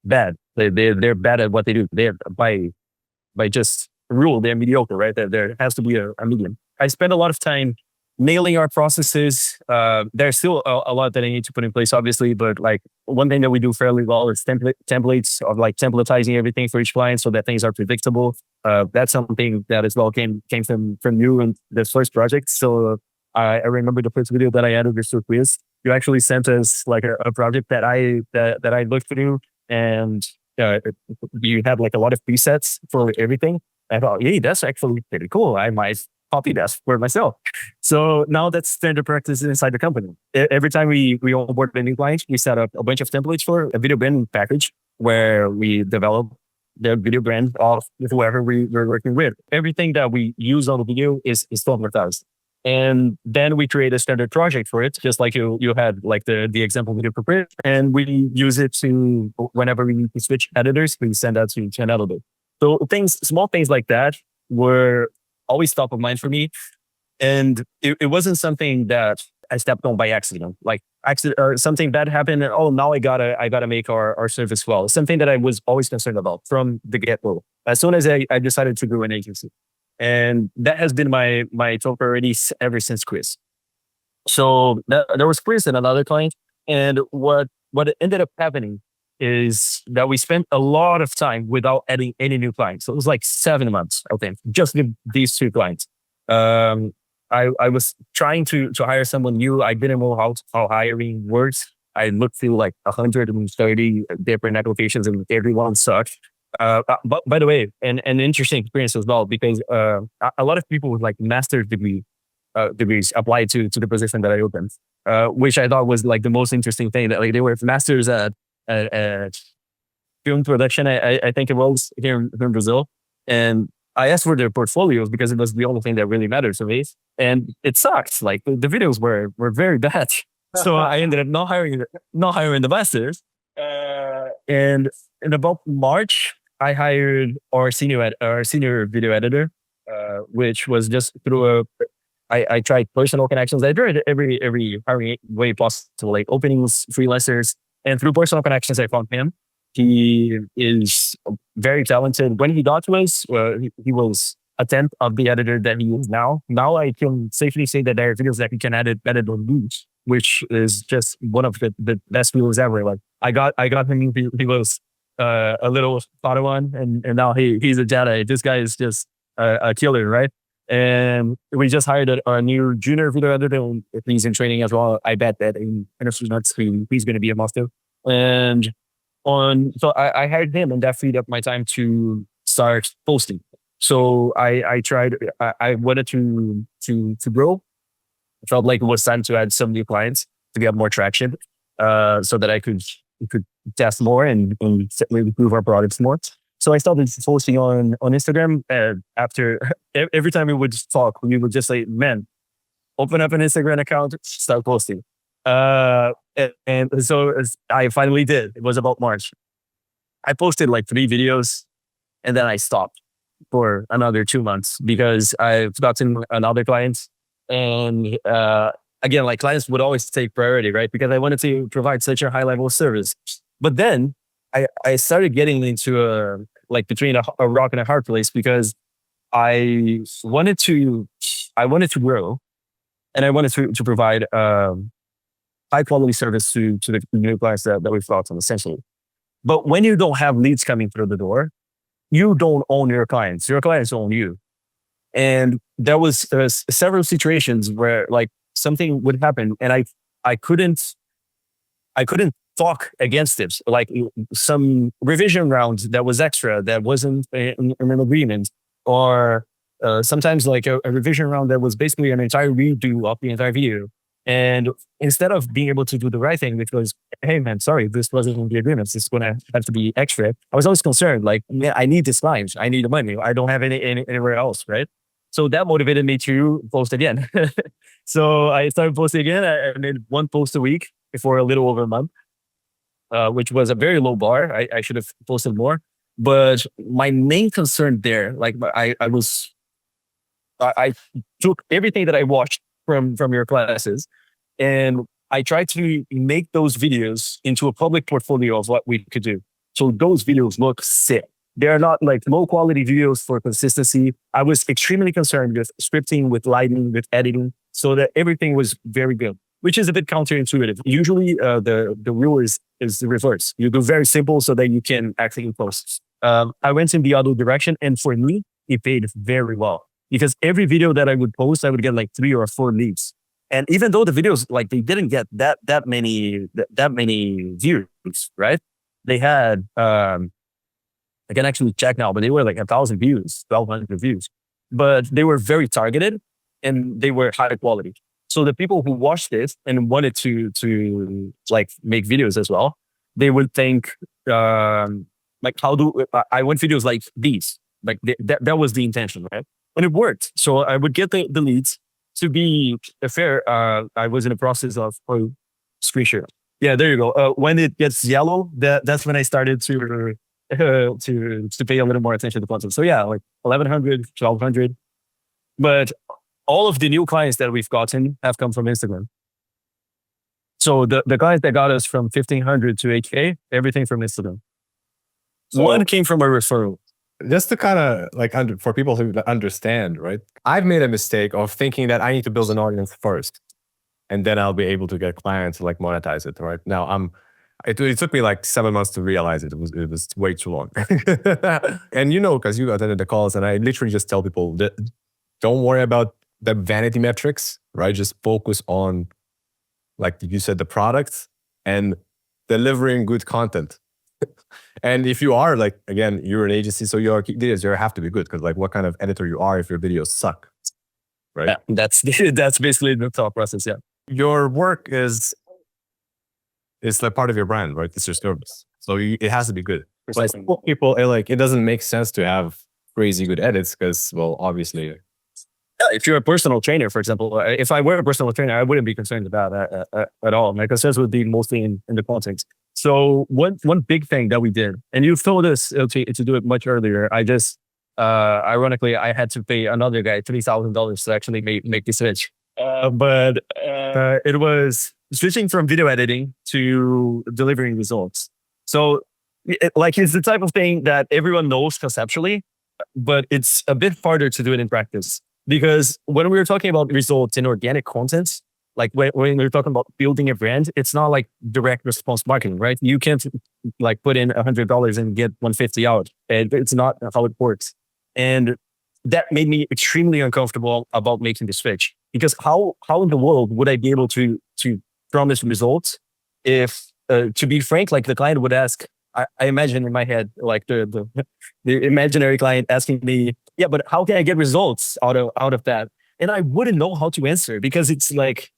bad. They're bad at what they do. They're by just rule, they're mediocre, right? There has to be a medium. I spend a lot of time nailing our processes. There's still a lot that I need to put in place, obviously, but like one thing that we do fairly well is templates of like templatizing everything for each client so that things are predictable. That's something that as well came from you and this first project. So I remember the first video that I added with quiz. You actually sent us like a project that I looked through, and uh, you had like a lot of presets for everything. I thought, hey, that's actually pretty cool. I might copy that for myself. So now that's standard practice inside the company. Every time we onboard a new client, we set up a bunch of templates for a video brand package where we develop the video brand of whoever we're working with. Everything that we use on the video is advertised. And then we create a standard project for it, just like you had like the example video prepared, and we use it to whenever we need to switch editors, we send that to an editor. So small things like that were always top of mind for me. And it wasn't something that I stepped on by accident, like accident or something bad happened. And, oh, now I gotta make our service well. Something that I was always concerned about from the get-go. As soon as I decided to do an agency. And that has been my top priority ever since Chris. So there was Chris and another client. And what ended up happening is that we spent a lot of time without adding any new clients. So it was like 7 months, I think, just with these two clients. I was trying to hire someone new. I didn't know how hiring works. I looked through like 130 different applications and everyone sucked. But by the way, an interesting experience as well, because a lot of people with like master's degrees applied to the position that I opened, which I thought was like the most interesting thing. That like they were masters at film production. I think it was here in Brazil, and I asked for their portfolios because it was the only thing that really mattered to me, and it sucked. Like the videos were very bad, so I ended up not hiring the masters. And in about March, I hired our senior video editor, which was just through I tried personal connections. I tried every hiring way possible, like openings, freelancers, and through personal connections, I found him. He is very talented. When he got to us, he was a tenth of the editor that he is now. Now I can safely say that there are videos that he can edit better than me, which is just one of the best videos ever. Like I got him. He was a little Padawan, and now he's a Jedi. This guy is just a killer, right? And we just hired a new junior video editor. If he's in training as well, I bet that in a few months he's going to be a master. And so I hired him, and that freed up my time to start posting. So I tried. I wanted to grow. I felt like it was time to add some new clients to get more traction, so that I could test more and improve our products more. So I started posting on Instagram. After every time we would talk, we would just say, "Man, open up an Instagram account, start posting." And so I finally did. It was about March. I posted like 3 videos, and then I stopped for another 2 months because I've gotten another client. And again, like clients would always take priority, right? Because I wanted to provide such a high level of service. But then I started getting into between a rock and a hard place, because I wanted to grow, and I wanted to provide high quality service to the new clients that we've got on, essentially. But when you don't have leads coming through the door, you don't own your clients. Your clients own you. And there was several situations where like something would happen, and I couldn't talk against it. Like some revision round that was extra, that wasn't in an agreement, or sometimes like a revision round that was basically an entire redo of the entire video. And instead of being able to do the right thing, which was, hey man, sorry, this wasn't in the agreements, it's gonna have to be extra. I was always concerned, like, man, I need this client, I need the money, I don't have anywhere else, right? So that motivated me to post again. So I started posting again. I made 1 post a week for a little over a month, which was a very low bar. I should have posted more. But my main concern there, like I took everything that I watched from your classes, and I tried to make those videos into a public portfolio of what we could do. So those videos look sick. They're not like low quality videos for consistency. I was extremely concerned with scripting, with lighting, with editing, so that everything was very good, which is a bit counterintuitive. Usually the rule is the reverse. You do very simple so that you can actually post. I went in the other direction, and for me, it paid very well, because every video that I would post, I would get like 3 or 4 leads. And even though the videos, like they didn't get that many views, right? They had I can actually check now, but they were like 1,000 views, 1,200 views. But they were very targeted and they were high quality. So the people who watched it and wanted to like make videos as well, they would think, like, how do I want videos like these? Like that was the intention, right? And it worked. So I would get the leads. To be fair, I was in the process of screen share. Yeah, there you go. When it gets yellow, that's when I started to pay a little more attention to content. So yeah, like 1,100, 1,200. But all of the new clients that we've gotten have come from Instagram. So the clients that got us from 1,500 to 8K, everything from Instagram. So One came from a referral. just to kind of like for people who understand, right? I've made a mistake of thinking that I need to build an audience first, and then I'll be able to get clients to like monetize it. Right now, it took me like 7 months to realize it. It was way too long. And because you attended the calls, and I literally just tell people that don't worry about the vanity metrics, right? Just focus on, like you said, the product and delivering good content. And if you are like, again, you're an agency, so your videos have to be good, because like what kind of editor you are if your videos suck, right? Yeah, that's basically the thought process. Yeah, your work is like part of your brand, right? It's your service, so it has to be good. But people like, it doesn't make sense to have crazy good edits because, well, obviously. If you're a personal trainer, for example, if I were a personal trainer, I wouldn't be concerned about that at all. My concerns would be mostly in the context. So one big thing that we did, and you told us to do it much earlier. I just, ironically, I had to pay another guy $3,000 to actually make the switch. But it was switching from video editing to delivering results. So it's the type of thing that everyone knows conceptually, but it's a bit harder to do it in practice. Because when we were talking about results in organic content, like when we're talking about building a brand, it's not like direct response marketing, right? You can't like put in $100 and get 150 out. It's not how it works. And that made me extremely uncomfortable about making the switch, because how in the world would I be able to promise results if, to be frank, like the client would ask, I imagine in my head, like the imaginary client asking me, yeah, but how can I get results out of that? And I wouldn't know how to answer, because it's like,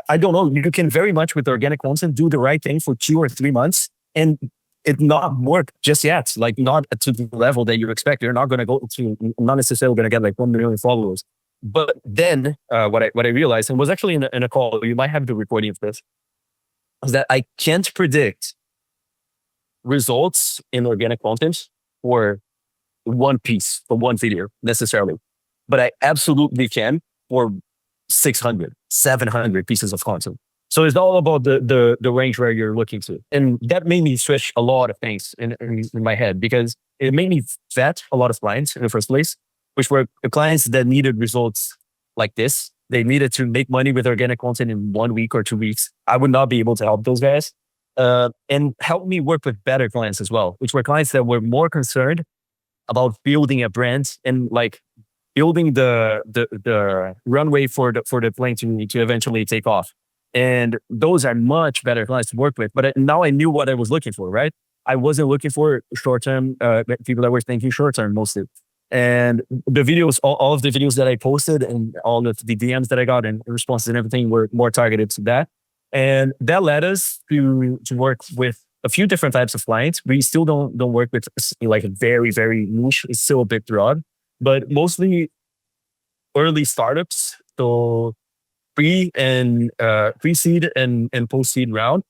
I don't know. You can very much with organic content do the right thing for 2 or 3 months and it not work just yet, like not to the level that you expect. You're not going to go to, not necessarily going to get like 1 million followers. But then what I realized, and was actually in a call, you might have the recording of this, is that I can't predict results in organic content for one piece, for one video necessarily, but I absolutely can for 600, 700 pieces of content. So it's all about the range where you're looking to. And that made me switch a lot of things in my head, because it made me vet a lot of clients in the first place, which were clients that needed results like this. They needed to make money with organic content in 1 week or 2 weeks. I would not be able to help those guys. And help me work with better clients as well, which were clients that were more concerned about building a brand and like building the runway for the plane to eventually take off. And those are much better clients to work with. But now I knew what I was looking for, right? I wasn't looking for short-term people that were thinking short-term mostly. And the videos, all of the videos that I posted and all of the DMs that I got and responses and everything were more targeted to that. And that led us to work with a few different types of clients. We still don't work with like a very, very niche. It's still a bit broad, but mostly early startups. So pre-seed and post-seed round,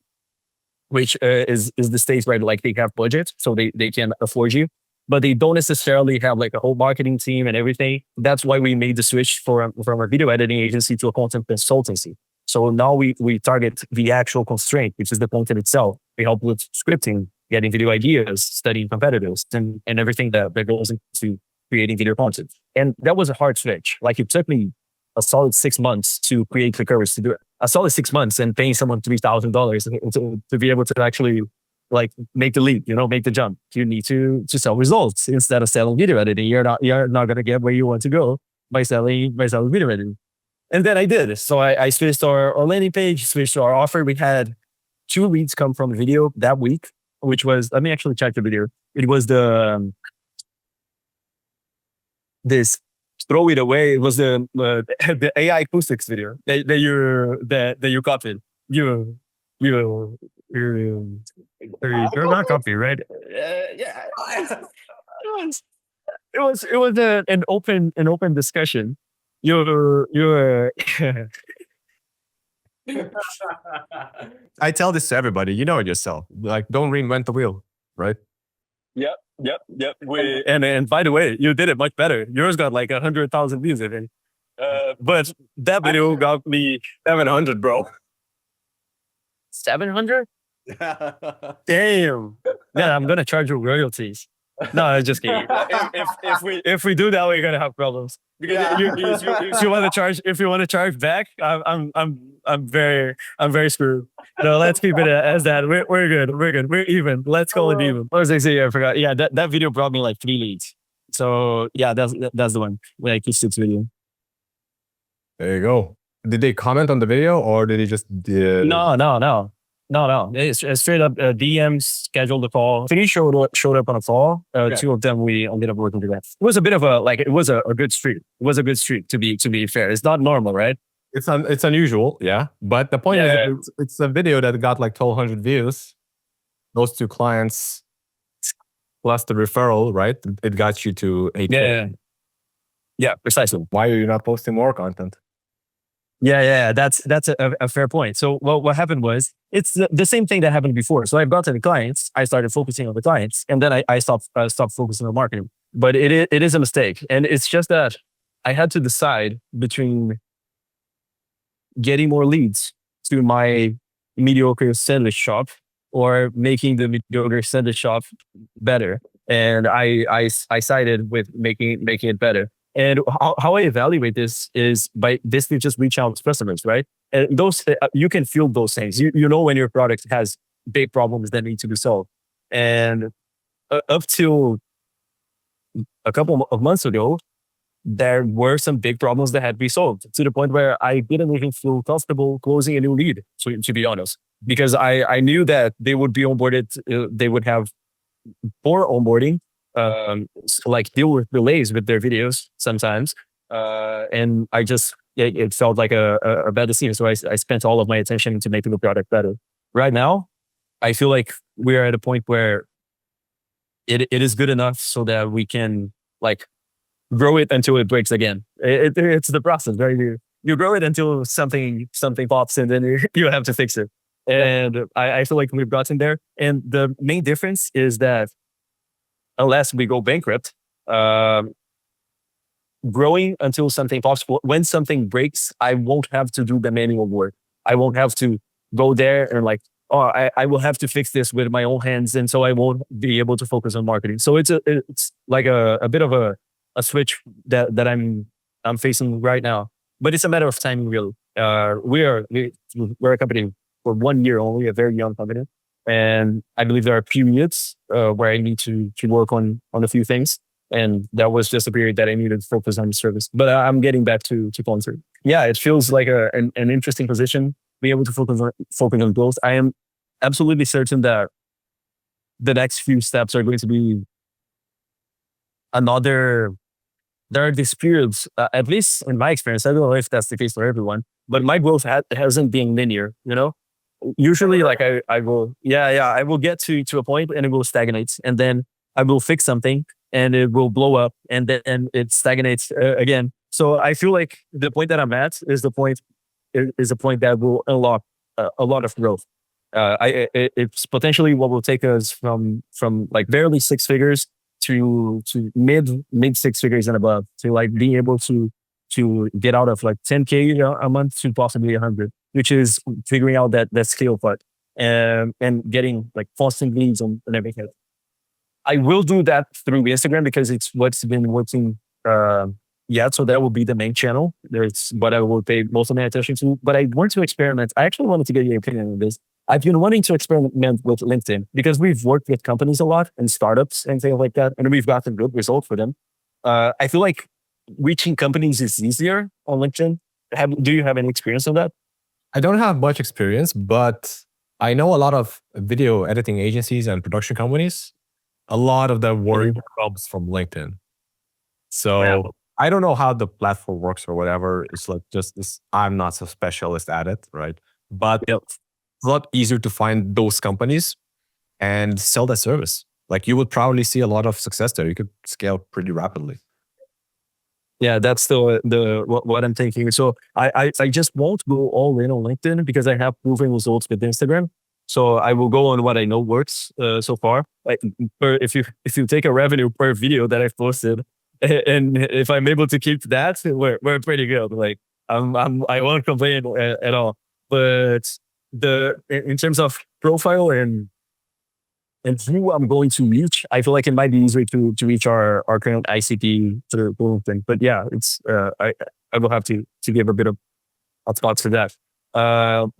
which is the stage where like they have budget, so they can afford you, but they don't necessarily have like a whole marketing team and everything. That's why we made the switch from a video editing agency to a content consultancy. So now we target the actual constraint, which is the content itself. We help with scripting, getting video ideas, studying competitors, and everything that goes into creating video content. And that was a hard switch. Like it took me a solid 6 months to create the courage to do it. A solid 6 months and paying someone $3,000 to be able to actually like make the leap, make the jump. You need to sell results instead of selling video editing. You're not going to get where you want to go by selling video editing. And then I did. So I switched our landing page, switched our offer. We had 2 leads come from video that week, which was, let me actually check the video. It was the this throw it away. It was the the AI acoustics video that you copied. You you you're not copy, right? Yeah. It was an open discussion. You're I tell this to everybody. You know it yourself. Like, don't reinvent the wheel, right? Yep. And by the way, you did it much better. Yours got like 100,000 views, I think. But that video got me 700, bro. 700? Damn. Then I'm gonna charge you royalties. No, I'm just kidding. If we do that, we're gonna have problems. Because if you want to charge back, I'm very screwed. No, let's keep it as that. We're good. We're even. Let's call it even. What was I saying? I forgot. Yeah, that video brought me like 3 leads. So yeah, that's the one. Like six video. There you go. Did they comment on the video or did they just? No. It's straight up DMs, scheduled a call. 3 showed up on a call. 2 of them we ended up working together. It was a bit of a good streak. It was a good streak to be fair. It's not normal, right? It's unusual, yeah. But the point is, it's a video that got like 1,200 views. Those 2 clients plus the referral, right? It got you to 8K. Yeah, precisely. Why are you not posting more content? Yeah. That's a fair point. So what happened was it's the same thing that happened before. So I've got to the clients. I started focusing on the clients, and then I stopped focusing on marketing. But it is a mistake, and it's just that I had to decide between getting more leads to my mediocre sandwich shop or making the mediocre sandwich shop better. And I sided with making it better. And how I evaluate this is by basically just reach out to customers, right? And those you can feel those things. You know when your product has big problems that need to be solved. And up to a couple of months ago, there were some big problems that had to be solved to the point where I didn't even feel comfortable closing a new lead, to be honest, because I knew that they would be onboarded. They would have poor onboarding, like deal with delays with their videos sometimes. And I just, it felt like a bad decision. So I spent all of my attention into making the product better. Right now, I feel like we're at a point where it is good enough so that we can like grow it until it breaks again. It's the process, right? You grow it until something pops and then you have to fix it. And I feel like we've gotten there. And the main difference is that unless we go bankrupt, growing until something pops, when something breaks, I won't have to do the manual work. I won't have to go there and like, oh, I will have to fix this with my own hands. And so I won't be able to focus on marketing. So it's like a bit of a switch that I'm facing right now, but it's a matter of timing, really. We're a company for 1 year only, a very young company, and I believe there are periods where I need to work on a few things, and that was just a period that I needed to focus on the service. But I'm getting back to concert. Yeah, it feels like an interesting position, being able to focus on growth. I am absolutely certain that the next few steps are going to be there are these periods, at least in my experience, I don't know if that's the case for everyone, but my growth hasn't been linear, you know? Usually like I will get to a point and it will stagnate, and then I will fix something and it will blow up, and then it stagnates again. So I feel like the point that I'm at is a point that will unlock a lot of growth. It's potentially what will take us from like barely 6 figures to mid 6 figures and above, to like being able to get out of like 10K a month to possibly 100, which is figuring out that scale part and getting like constant leads and everything. I will do that through Instagram because it's what's been working. So that will be the main channel. There's what I will pay most of my attention to. But I want to experiment. I actually wanted to get your opinion on this. I've been wanting to experiment with LinkedIn because we've worked with companies a lot and startups and things like that, and we've gotten good results for them. I feel like reaching companies is easier on LinkedIn. Do you have any experience on that? I don't have much experience, but I know a lot of video editing agencies and production companies. A lot of their work comes from LinkedIn. So I don't know how the platform works or whatever. It's like just this, I'm not so specialist at it, right? But it's a lot easier to find those companies and sell that service. Like you would probably see a lot of success there. You could scale pretty rapidly. Yeah, that's the what I'm thinking. So I just won't go all in on LinkedIn because I have proven results with Instagram. So I will go on what I know works so far. Like if you take a revenue per video that I've posted, and if I'm able to keep that, we're pretty good. Like I won't complain at all. But in terms of profile and who I'm going to reach, I feel like it might be easier to reach our current ICT sort of thing. But yeah, it's I will have to give a bit of thoughts for that.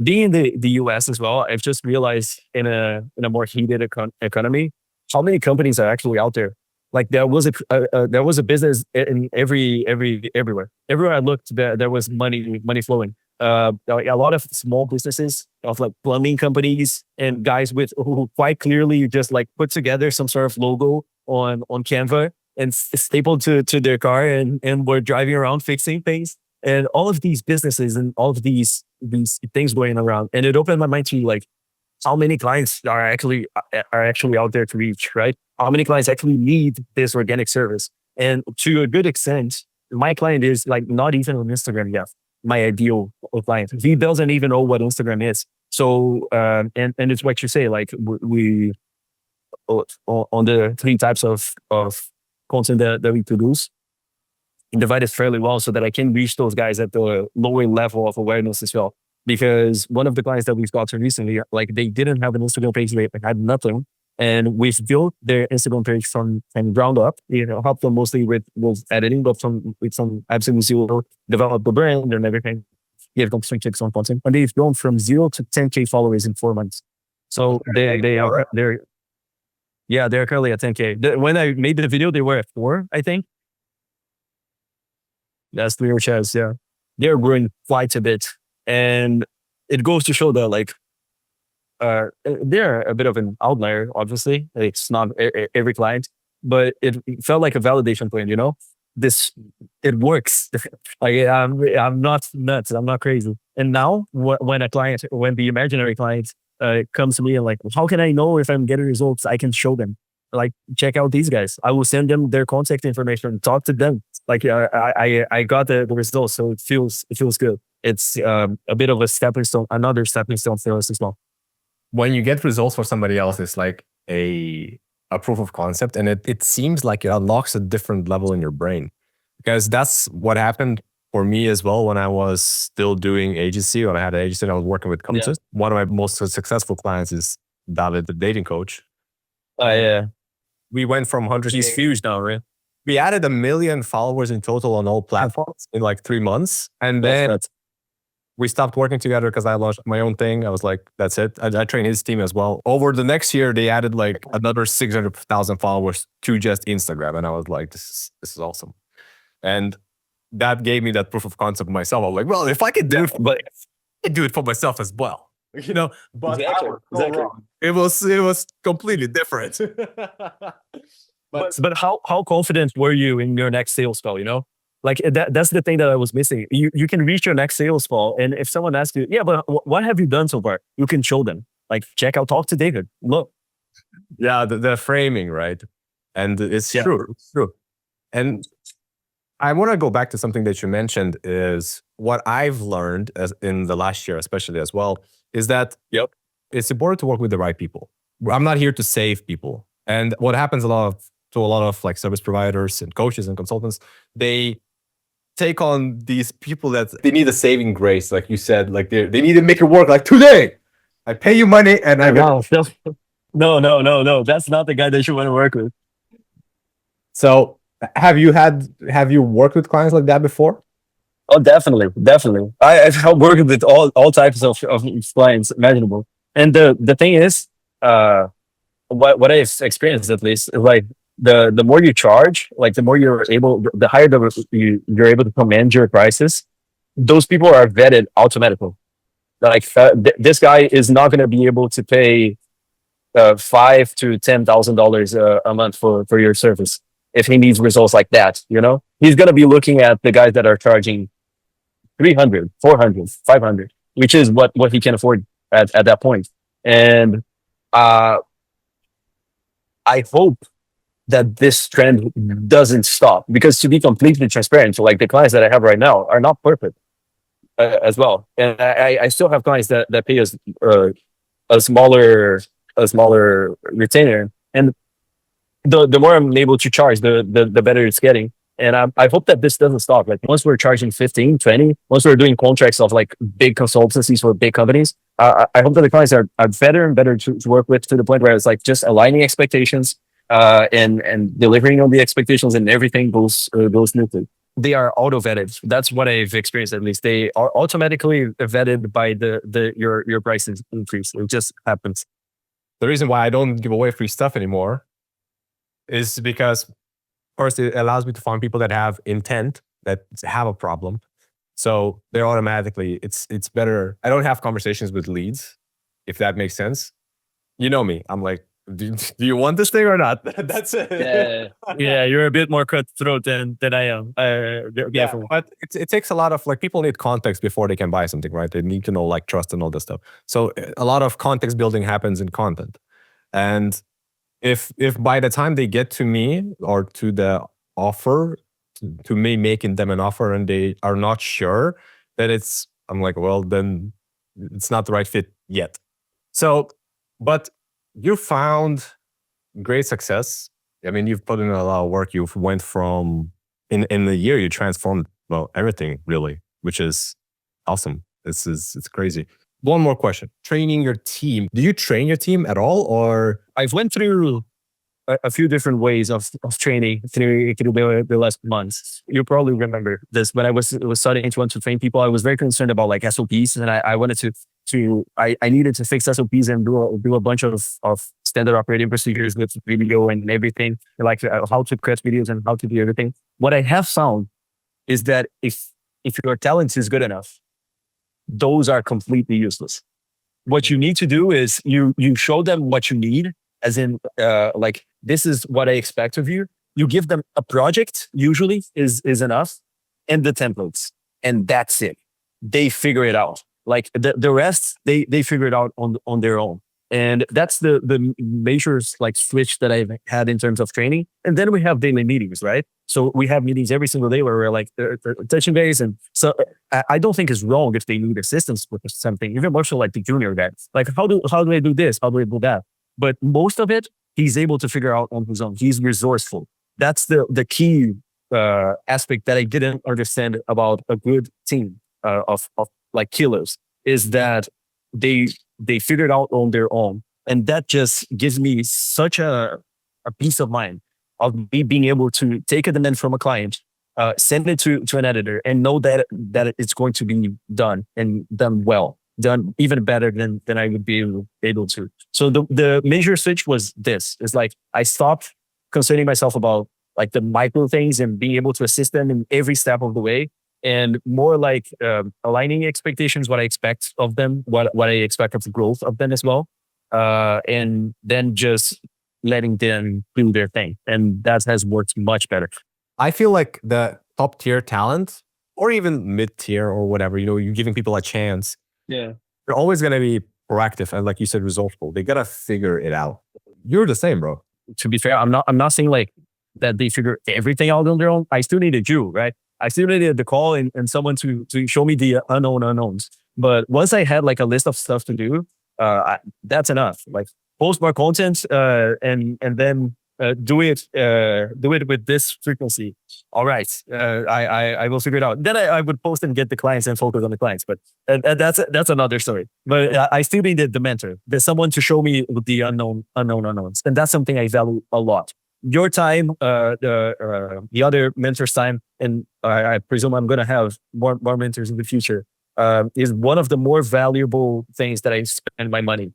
Being in the US as well, I've just realized in a more heated economy, how many companies are actually out there. Like there was a business in everywhere. Everywhere I looked, there was money flowing. A lot of small businesses of like plumbing companies and guys who quite clearly just like put together some sort of logo on Canva and stapled to their car and were driving around fixing things, and all of these businesses and all of these things going around. And it opened my mind to like how many clients are actually out there to reach, right? How many clients actually need this organic service? And to a good extent, my client is like not even on Instagram yet. My ideal client, he doesn't even know what Instagram is. So and it's what you say, like we on the three types of content that we produce, divide it fairly well so that I can reach those guys at the lower level of awareness as well. Because one of the clients that we've gotten recently, like they didn't have an Instagram page, they had nothing. And we've built their Instagram page from ground up, help them mostly with editing, but with some absolute zero, develop the brand and everything, give them some tips on content. And they've grown from 0 to 10K followers in 4 months. So they're currently at 10K. When I made the video, they were at 4, I think. That's 3 or chance, yeah. They're growing quite a bit. And it goes to show that like they're a bit of an outlier, obviously. It's not every client, but it felt like a validation point, it works. Like I'm not nuts, I'm not crazy. And now when the imaginary client comes to me and like, how can I know if I'm getting results? I can show them. Like, check out these guys. I will send them their contact information, talk to them. Like I got the results, so it feels good. It's a bit of a stepping stone, another stepping stone for us as well. When you get results for somebody else, it's like a proof of concept, and it seems like it unlocks a different level in your brain, because that's what happened for me as well when I was still doing agency. When I had an agency and I was working with coaches, one of my most successful clients is David, the dating coach. Yeah. We went from 100. He's huge now, right? We added 1 million followers in total on all platforms in like 3 months. And then we stopped working together because I launched my own thing. I was like, that's it. I trained his team as well. Over the next year, they added like another 600,000 followers to just Instagram. And I was like, this is awesome. And that gave me that proof of concept myself. I was like, well, if I could do it, but I could do it for myself as well. But exactly. It was completely different. But how confident were you in your next sales call? Like that's the thing that I was missing. You can reach your next sales call, and if someone asks you, yeah, but what have you done so far? You can show them. Like, talk to David. Look. Yeah, the framing, right? And it's true. It's true. And I want to go back to something that you mentioned is what I've learned in the last year, especially as well, is that it's important to work with the right people. I'm not here to save people. And what happens to a lot of like service providers and coaches and consultants, they take on these people that they need a saving grace, like you said, like they need to make it work. Like, today, I pay you money and no, that's not the guy that you want to work with. So, have you worked with clients like that before? Oh, definitely. I've worked with all types of clients imaginable. And the thing is, what I've experienced at least is like the more you charge, like the higher you're able to command your prices. Those people are vetted automatically. Like this guy is not going to be able to pay $5,000 to $10,000 a month for your service. if he needs results like that, he's going to be looking at the guys that are charging 300, 400, 500, which is what he can afford at that point. And uh, I hope that this trend doesn't stop, because to be completely transparent, so like the clients that I have right now are not perfect as well. And I still have clients that pay us a smaller retainer, and the more I'm able to charge, the better it's getting. And I hope that this doesn't stop. Like once we're charging 15, 20, once we're doing contracts of like big consultancies for big companies, I hope that the clients are better and better to work with, to the point where it's like just aligning expectations and delivering on the expectations, and everything goes smoothly. They are auto vetted. That's what I've experienced. At least they are automatically vetted by your price increase. It just happens. The reason why I don't give away free stuff anymore is because first it allows me to find people that have intent, that have a problem. So they're automatically, it's better. I don't have conversations with leads, if that makes sense. You know me. I'm like, do you want this thing or not? That's it. Yeah, you're a bit more cutthroat than I am. Yeah, but it takes a lot of, like, people need context before they can buy something, right? They need to know like trust and all this stuff. So a lot of context building happens in content. And if by the time they get to me or to the offer, to me making them an offer, and they are not sure that I'm like, well, then it's not the right fit yet. So, but you found great success. I mean, you've put in a lot of work. You've went from, in a year, you transformed, well, everything really, which is awesome. It's crazy. One more question. Training your team. Do you train your team at all, or? I've went through a few different ways of training through the last months. You probably remember this. When I was starting to want to train people, I was very concerned about like SOPs, and I wanted I needed to fix SOPs and do a bunch of standard operating procedures with video and everything, like how to cut videos and how to do everything. What I have found is that if your talent is good enough, those are completely useless. What you need to do is you show them what you need, as in like, this is what I expect of you. You give them a project, usually is enough, and the templates, and that's it. They figure it out. Like the rest, they figure it out on their own. And that's the major like switch that I've had in terms of training. And then we have daily meetings, right? So we have meetings every single day where we're like touching base. And so I don't think it's wrong if they need assistance with something, even more so like the junior guys. Like, how do I do this? How do I do that? But most of it, he's able to figure out on his own. He's resourceful. That's the key aspect that I didn't understand about a good team of like killers, is that they figure it out on their own. And that just gives me such a peace of mind of me being able to take a demand from a client, send it to an editor, and know that it's going to be done, and done well, done even better than I would be able to. So the major switch was this. It's like I stopped concerning myself about like the micro things and being able to assist them in every step of the way, and more like aligning expectations, what I expect of them, what I expect of the growth of them as well. And then just letting them do their thing. And that has worked much better. I feel like the top tier talent, or even mid tier or whatever, you're giving people a chance. Yeah. They're always going to be proactive. And like you said, resourceful. They got to figure it out. You're the same, bro. To be fair, I'm not saying like that they figure everything out on their own. I still needed you, right? I still needed the call and someone to show me the unknowns. But once I had like a list of stuff to do, that's enough. Like post more content and then do it with this frequency. All right, I will figure it out. Then I would post and get the clients and focus on the clients. But that's another story. But I still needed the mentor. There's someone to show me the unknowns, and that's something I value a lot. Your time, the other mentor's time, and I presume I'm going to have more mentors in the future, is one of the more valuable things that I spend my money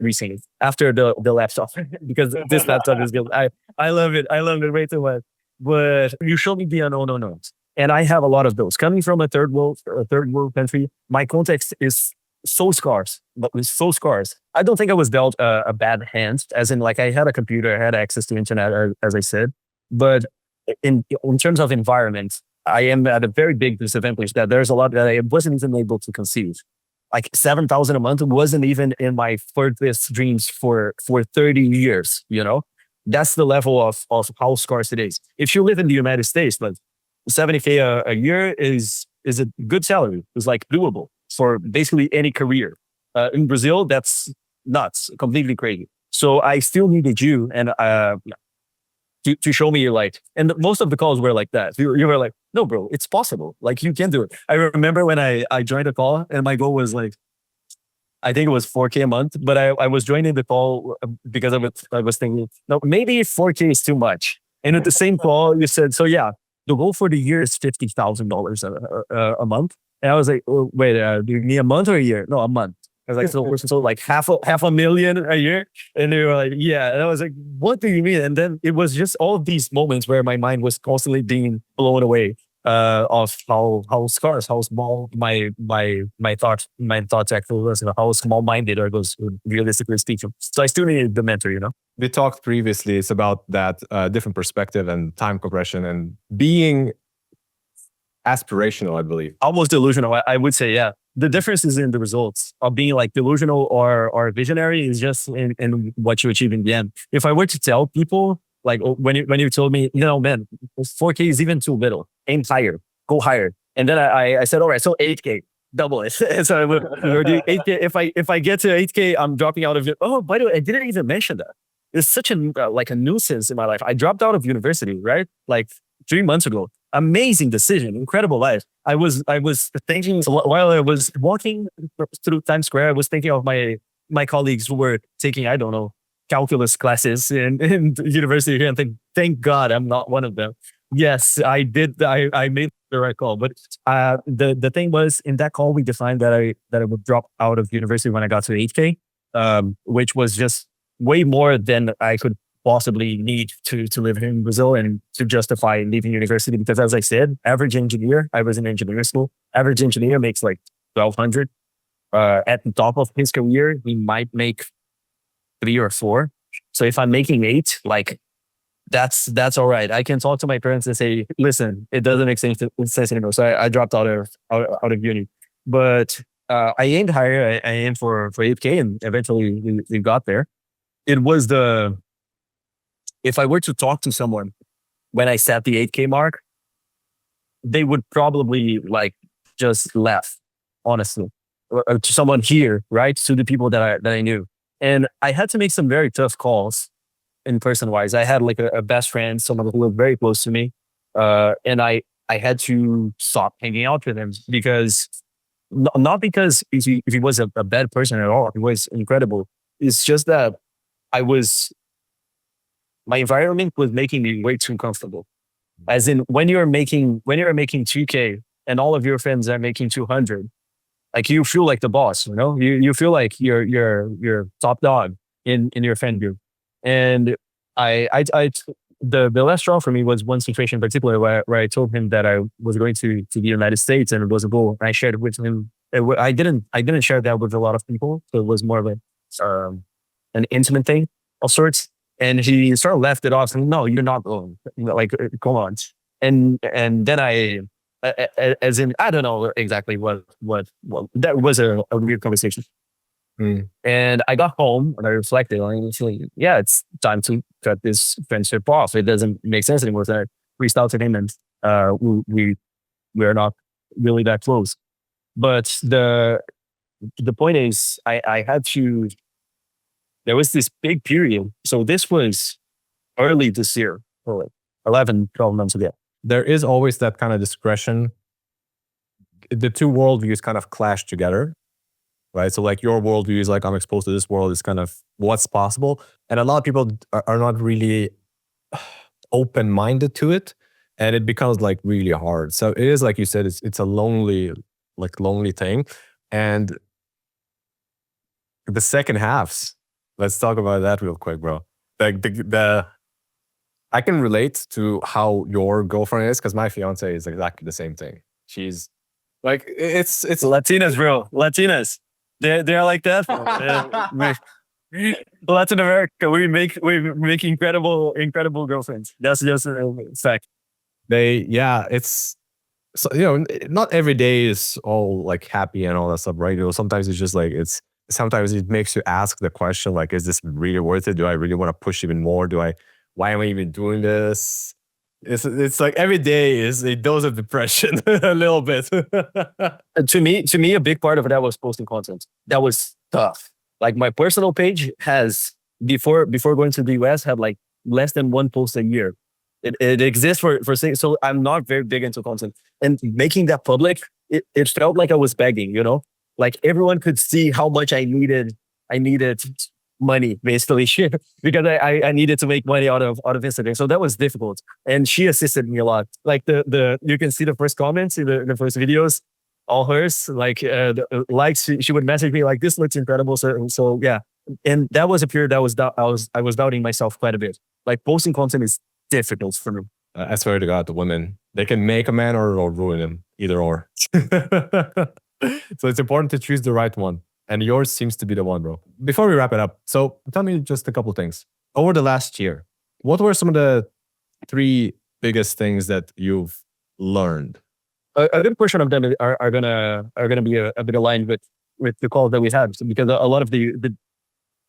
recently after the laptop, because this laptop is good. I love it. I love it way too much. But you showed me the unknowns, and I have a lot of those. Coming from a third world country, my context is so scarce, but it's so scarce. I don't think I was dealt a bad hand, as in like I had a computer, I had access to internet, as I said, but in terms of environment, I am at a very big disadvantage that there's a lot that I wasn't even able to conceive. Like 7,000 a month wasn't even in my furthest dreams for 30 years, you know? That's the level of how scarce it is. If you live in the United States, but 70K a year is a good salary. It's like doable for basically any career. In Brazil, that's nuts, completely crazy. So I still needed you and to show me your light. And most of the calls were like that. You were like, no, bro, it's possible. Like you can do it. I remember when I joined a call and my goal was like, I think it was 4K a month, but I was joining the call because I was thinking, no, maybe 4K is too much. And at the same call, you said, so yeah, the goal for the year is $50,000 a month. And I was like, oh, wait, do you need a month or a year? No, a month. I was like, so like half a million a year. And they were like, yeah. And I was like, what do you mean? And then it was just all of these moments where my mind was constantly being blown away of how scarce, how small my thoughts actually was, and how small minded I was realistically speaking. So I still needed the mentor, you know. We talked previously. It's about that different perspective and time compression and being aspirational, I believe. Almost delusional, I would say, yeah. The difference is in the results of being like delusional or visionary is just in what you achieve in the end. If I were to tell people, like when you told me, you know, man, 4K is even too little, aim higher, go higher. And then I said, all right, so 8K, double it. And so we're doing 8K. If I get to 8K, I'm dropping out of it. Oh, by the way, I didn't even mention that. It's such a like a nuisance in my life. I dropped out of university, right? Like 3 months ago. Amazing decision, incredible life. I was thinking while I was walking through Times Square, I was thinking of my colleagues who were taking, I don't know, calculus classes in university here, and thank God I'm not one of them. Yes, I did. I made the right call. But the thing was, in that call, we defined that I would drop out of university when I got to 8K, which was just way more than I could possibly need to live here in Brazil and to justify leaving university. Because as I said, average engineer, I was in engineering school, average engineer makes like 1,200. At the top of his career, he might make 3 or 4. So if I'm making 8, like that's all right. I can talk to my parents and say, listen, it doesn't make sense anymore. So I dropped out of uni. But I aimed higher. I aimed for 8K, and eventually we got there. It was if I were to talk to someone when I set the 8K mark, they would probably like just laugh, honestly. Or to someone here, right? To the people that I knew. And I had to make some very tough calls in person wise. I had like a best friend, someone who was very close to me. And I had to stop hanging out with him because not because if he was a bad person at all, he was incredible. It's just that my environment was making me way too comfortable. As in when you're making 2K and all of your friends are making 200, like you feel like the boss, you know, you feel like you're top dog in your friend group. And the last straw for me was one situation in particular where I told him that I was going to the United States and it was a goal. And I shared it with him. I didn't share that with a lot of people. So it was more of an intimate thing of sorts. And he sort of left it off and no, you're not going. Like, come on. And then as in, I don't know exactly what that was a weird conversation. And I got home and I reflected on it. Yeah, it's time to cut this friendship off. It doesn't make sense anymore. So I reached out to him and we're not really that close. But the point is, I had to. There was this big period. So this was early this year, like 11, 12 months ago. There is always that kind of discretion. The two worldviews kind of clash together, right? So like your worldview is like, I'm exposed to this world, is kind of what's possible. And a lot of people are not really open-minded to it. And it becomes like really hard. So it is, like you said, it's a lonely thing. And the second halves, let's talk about that real quick, bro. Like I can relate to how your girlfriend is because my fiance is exactly the same thing. She's like, it's Latinas, bro. Latinas. They're like that. Latin America, we make incredible girlfriends. That's just a fact. It's so, not every day is all like happy and all that stuff, right? Sometimes it's just like sometimes it makes you ask the question like, is this really worth it? Do I really want to push even more? Why am I even doing this? It's like every day is a dose of depression a little bit. To me, a big part of that was posting content. That was tough. Like my personal page has before going to the US had like less than one post a year. It exists for saying so. I'm not very big into content, and making that public, it felt like I was begging. Like everyone could see how much I needed. I needed money basically because I needed to make money out of Instagram. So that was difficult, and she assisted me a lot. Like the you can see the first comments in the first videos, all hers. Like likes, she would message me like, "This looks incredible." So yeah, and that was a period that I was doubting myself quite a bit. Like posting content is difficult for me. I swear to God, the women, they can make a man or ruin him, either or. So it's important to choose the right one. And yours seems to be the one, bro. Before we wrap it up, so tell me just a couple things. Over the last year, what were some of the 3 biggest things that you've learned? A good portion of them are gonna be a bit aligned with the call that we had, because a lot of the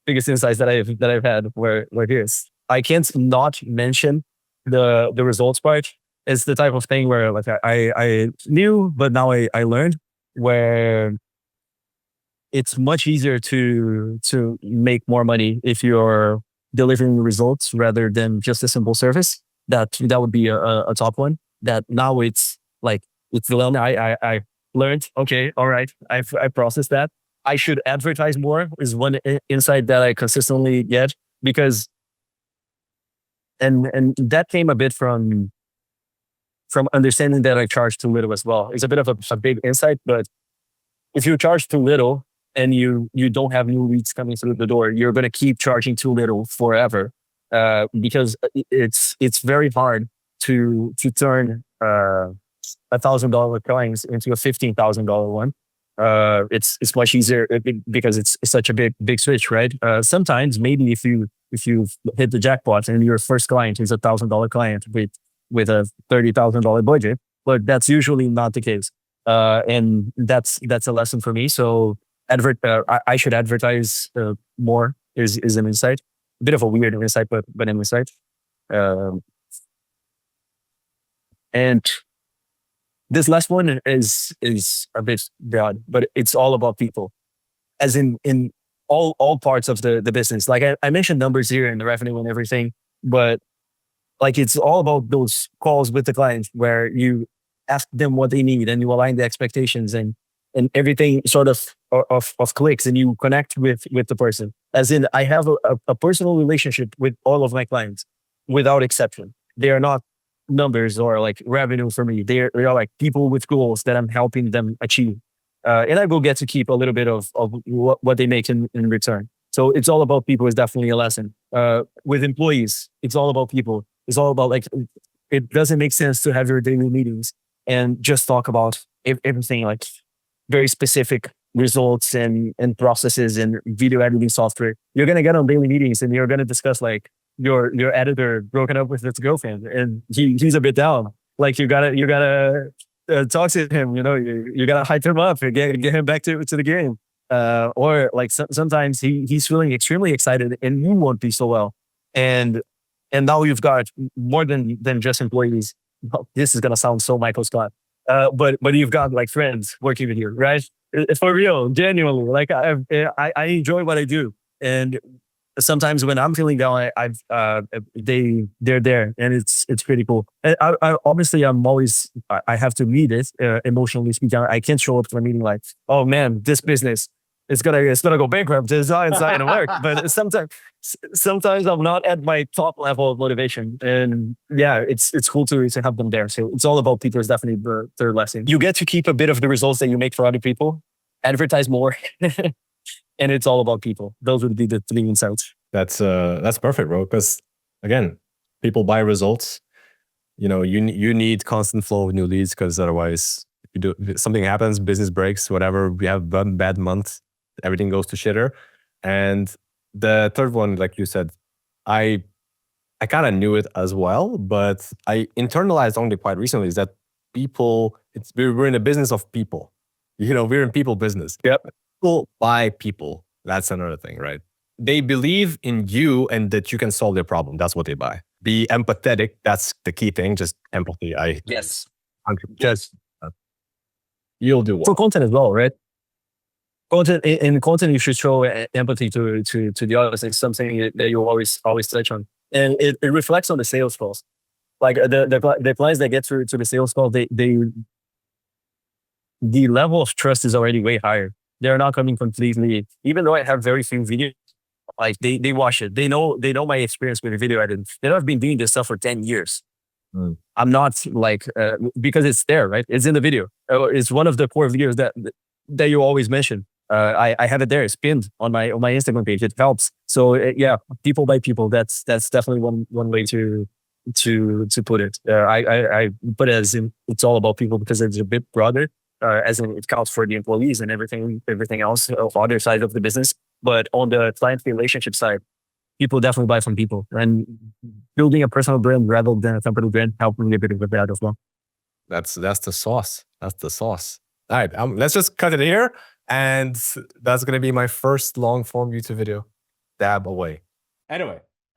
biggest insights that I've had were his. I can't not mention the results part. It's the type of thing where like I knew, but now I learned, where it's much easier to make more money if you're delivering results rather than just a simple service. That would be a top one. That now it's like it's the learn. I learned. Okay, all right. I processed that. I should advertise more is one insight that I consistently get, because and that came a bit from understanding that I charge too little as well. It's a bit of a big insight, but if you charge too little and you don't have new leads coming through the door, you're going to keep charging too little forever, because it's very hard to turn $1,000 clients into a $15,000 one. It's much easier because it's such a big switch, right? Sometimes maybe if you hit the jackpot and your first client is $1,000 client with a $30,000 budget, but that's usually not the case. And that's a lesson for me. So I should advertise more is an insight. A bit of a weird insight, but an insight. And this last one is a bit broad, but it's all about people, as in all parts of the business. Like I mentioned numbers here and the revenue and everything, but like it's all about those calls with the client where you ask them what they need and you align the expectations and everything sort of clicks and you connect with the person. As in, I have a personal relationship with all of my clients without exception. They are not numbers or like revenue for me. They are like people with goals that I'm helping them achieve. And I will get to keep a little bit of what they make in return. So it's all about people is definitely a lesson. With employees, it's all about people. It's all about like, it doesn't make sense to have your daily meetings and just talk about everything like very specific results and processes and video editing software. You're going to get on daily meetings and you're going to discuss like your editor broken up with his girlfriend and he's a bit down. Like you gotta talk to him, you gotta hype him up and get him back to the game. Or like sometimes he's feeling extremely excited and you won't be so well. And now you've got more than just employees. This is gonna sound so Michael Scott. But you've got like friends working with you, right? It's for real, genuinely. Like I enjoy what I do, and sometimes when I'm feeling down, they're there, and it's pretty cool. And I obviously I have to meet it emotionally speaking. I can't show up to a meeting like, oh man, this business it's gonna go bankrupt. It's not gonna work. But sometimes I'm not at my top level of motivation, and yeah, it's cool to have them there. So it's all about people. Is definitely the third lesson. You get to keep a bit of the results that you make for other people. Advertise more, and it's all about people. Those would be the 3 insights. That's perfect, bro. Because again, people buy results. You need constant flow of new leads, because otherwise, if something happens, business breaks, whatever. We have one bad month, everything goes to shitter. And the third one, like you said, I I kind of knew it as well, but I internalized only quite recently is that people, we're in a business of people. We're in people business. Yep. People buy people. That's another thing, right? They believe in you and that you can solve their problem. That's what they buy. Be empathetic. That's the key thing. Just empathy. Yes. Just you'll do well. For content as well, right? Content in content, you should show empathy to the audience. It's something that you always touch on, and it reflects on the sales calls. Like the clients that get to the sales call, the level of trust is already way higher. They're not coming completely, even though I have very few videos. Like they watch it. They know my experience with the video editing. I've been doing this stuff for 10 years. I'm not like because it's there, right? It's in the video. It's one of the core videos that you always mention. I have it there. It's pinned on my Instagram page. It helps. So yeah, people by people. That's definitely one way to put it. I put it as in it's all about people because it's a bit broader. As in it counts for the employees and everything else, other side of the business. But on the client relationship side, people definitely buy from people, and building a personal brand rather than a company brand helps me a bit with that as well. That's the sauce. That's the sauce. All right, let's just cut it here, and that's gonna be my first long form YouTube video. Dab away. Anyway,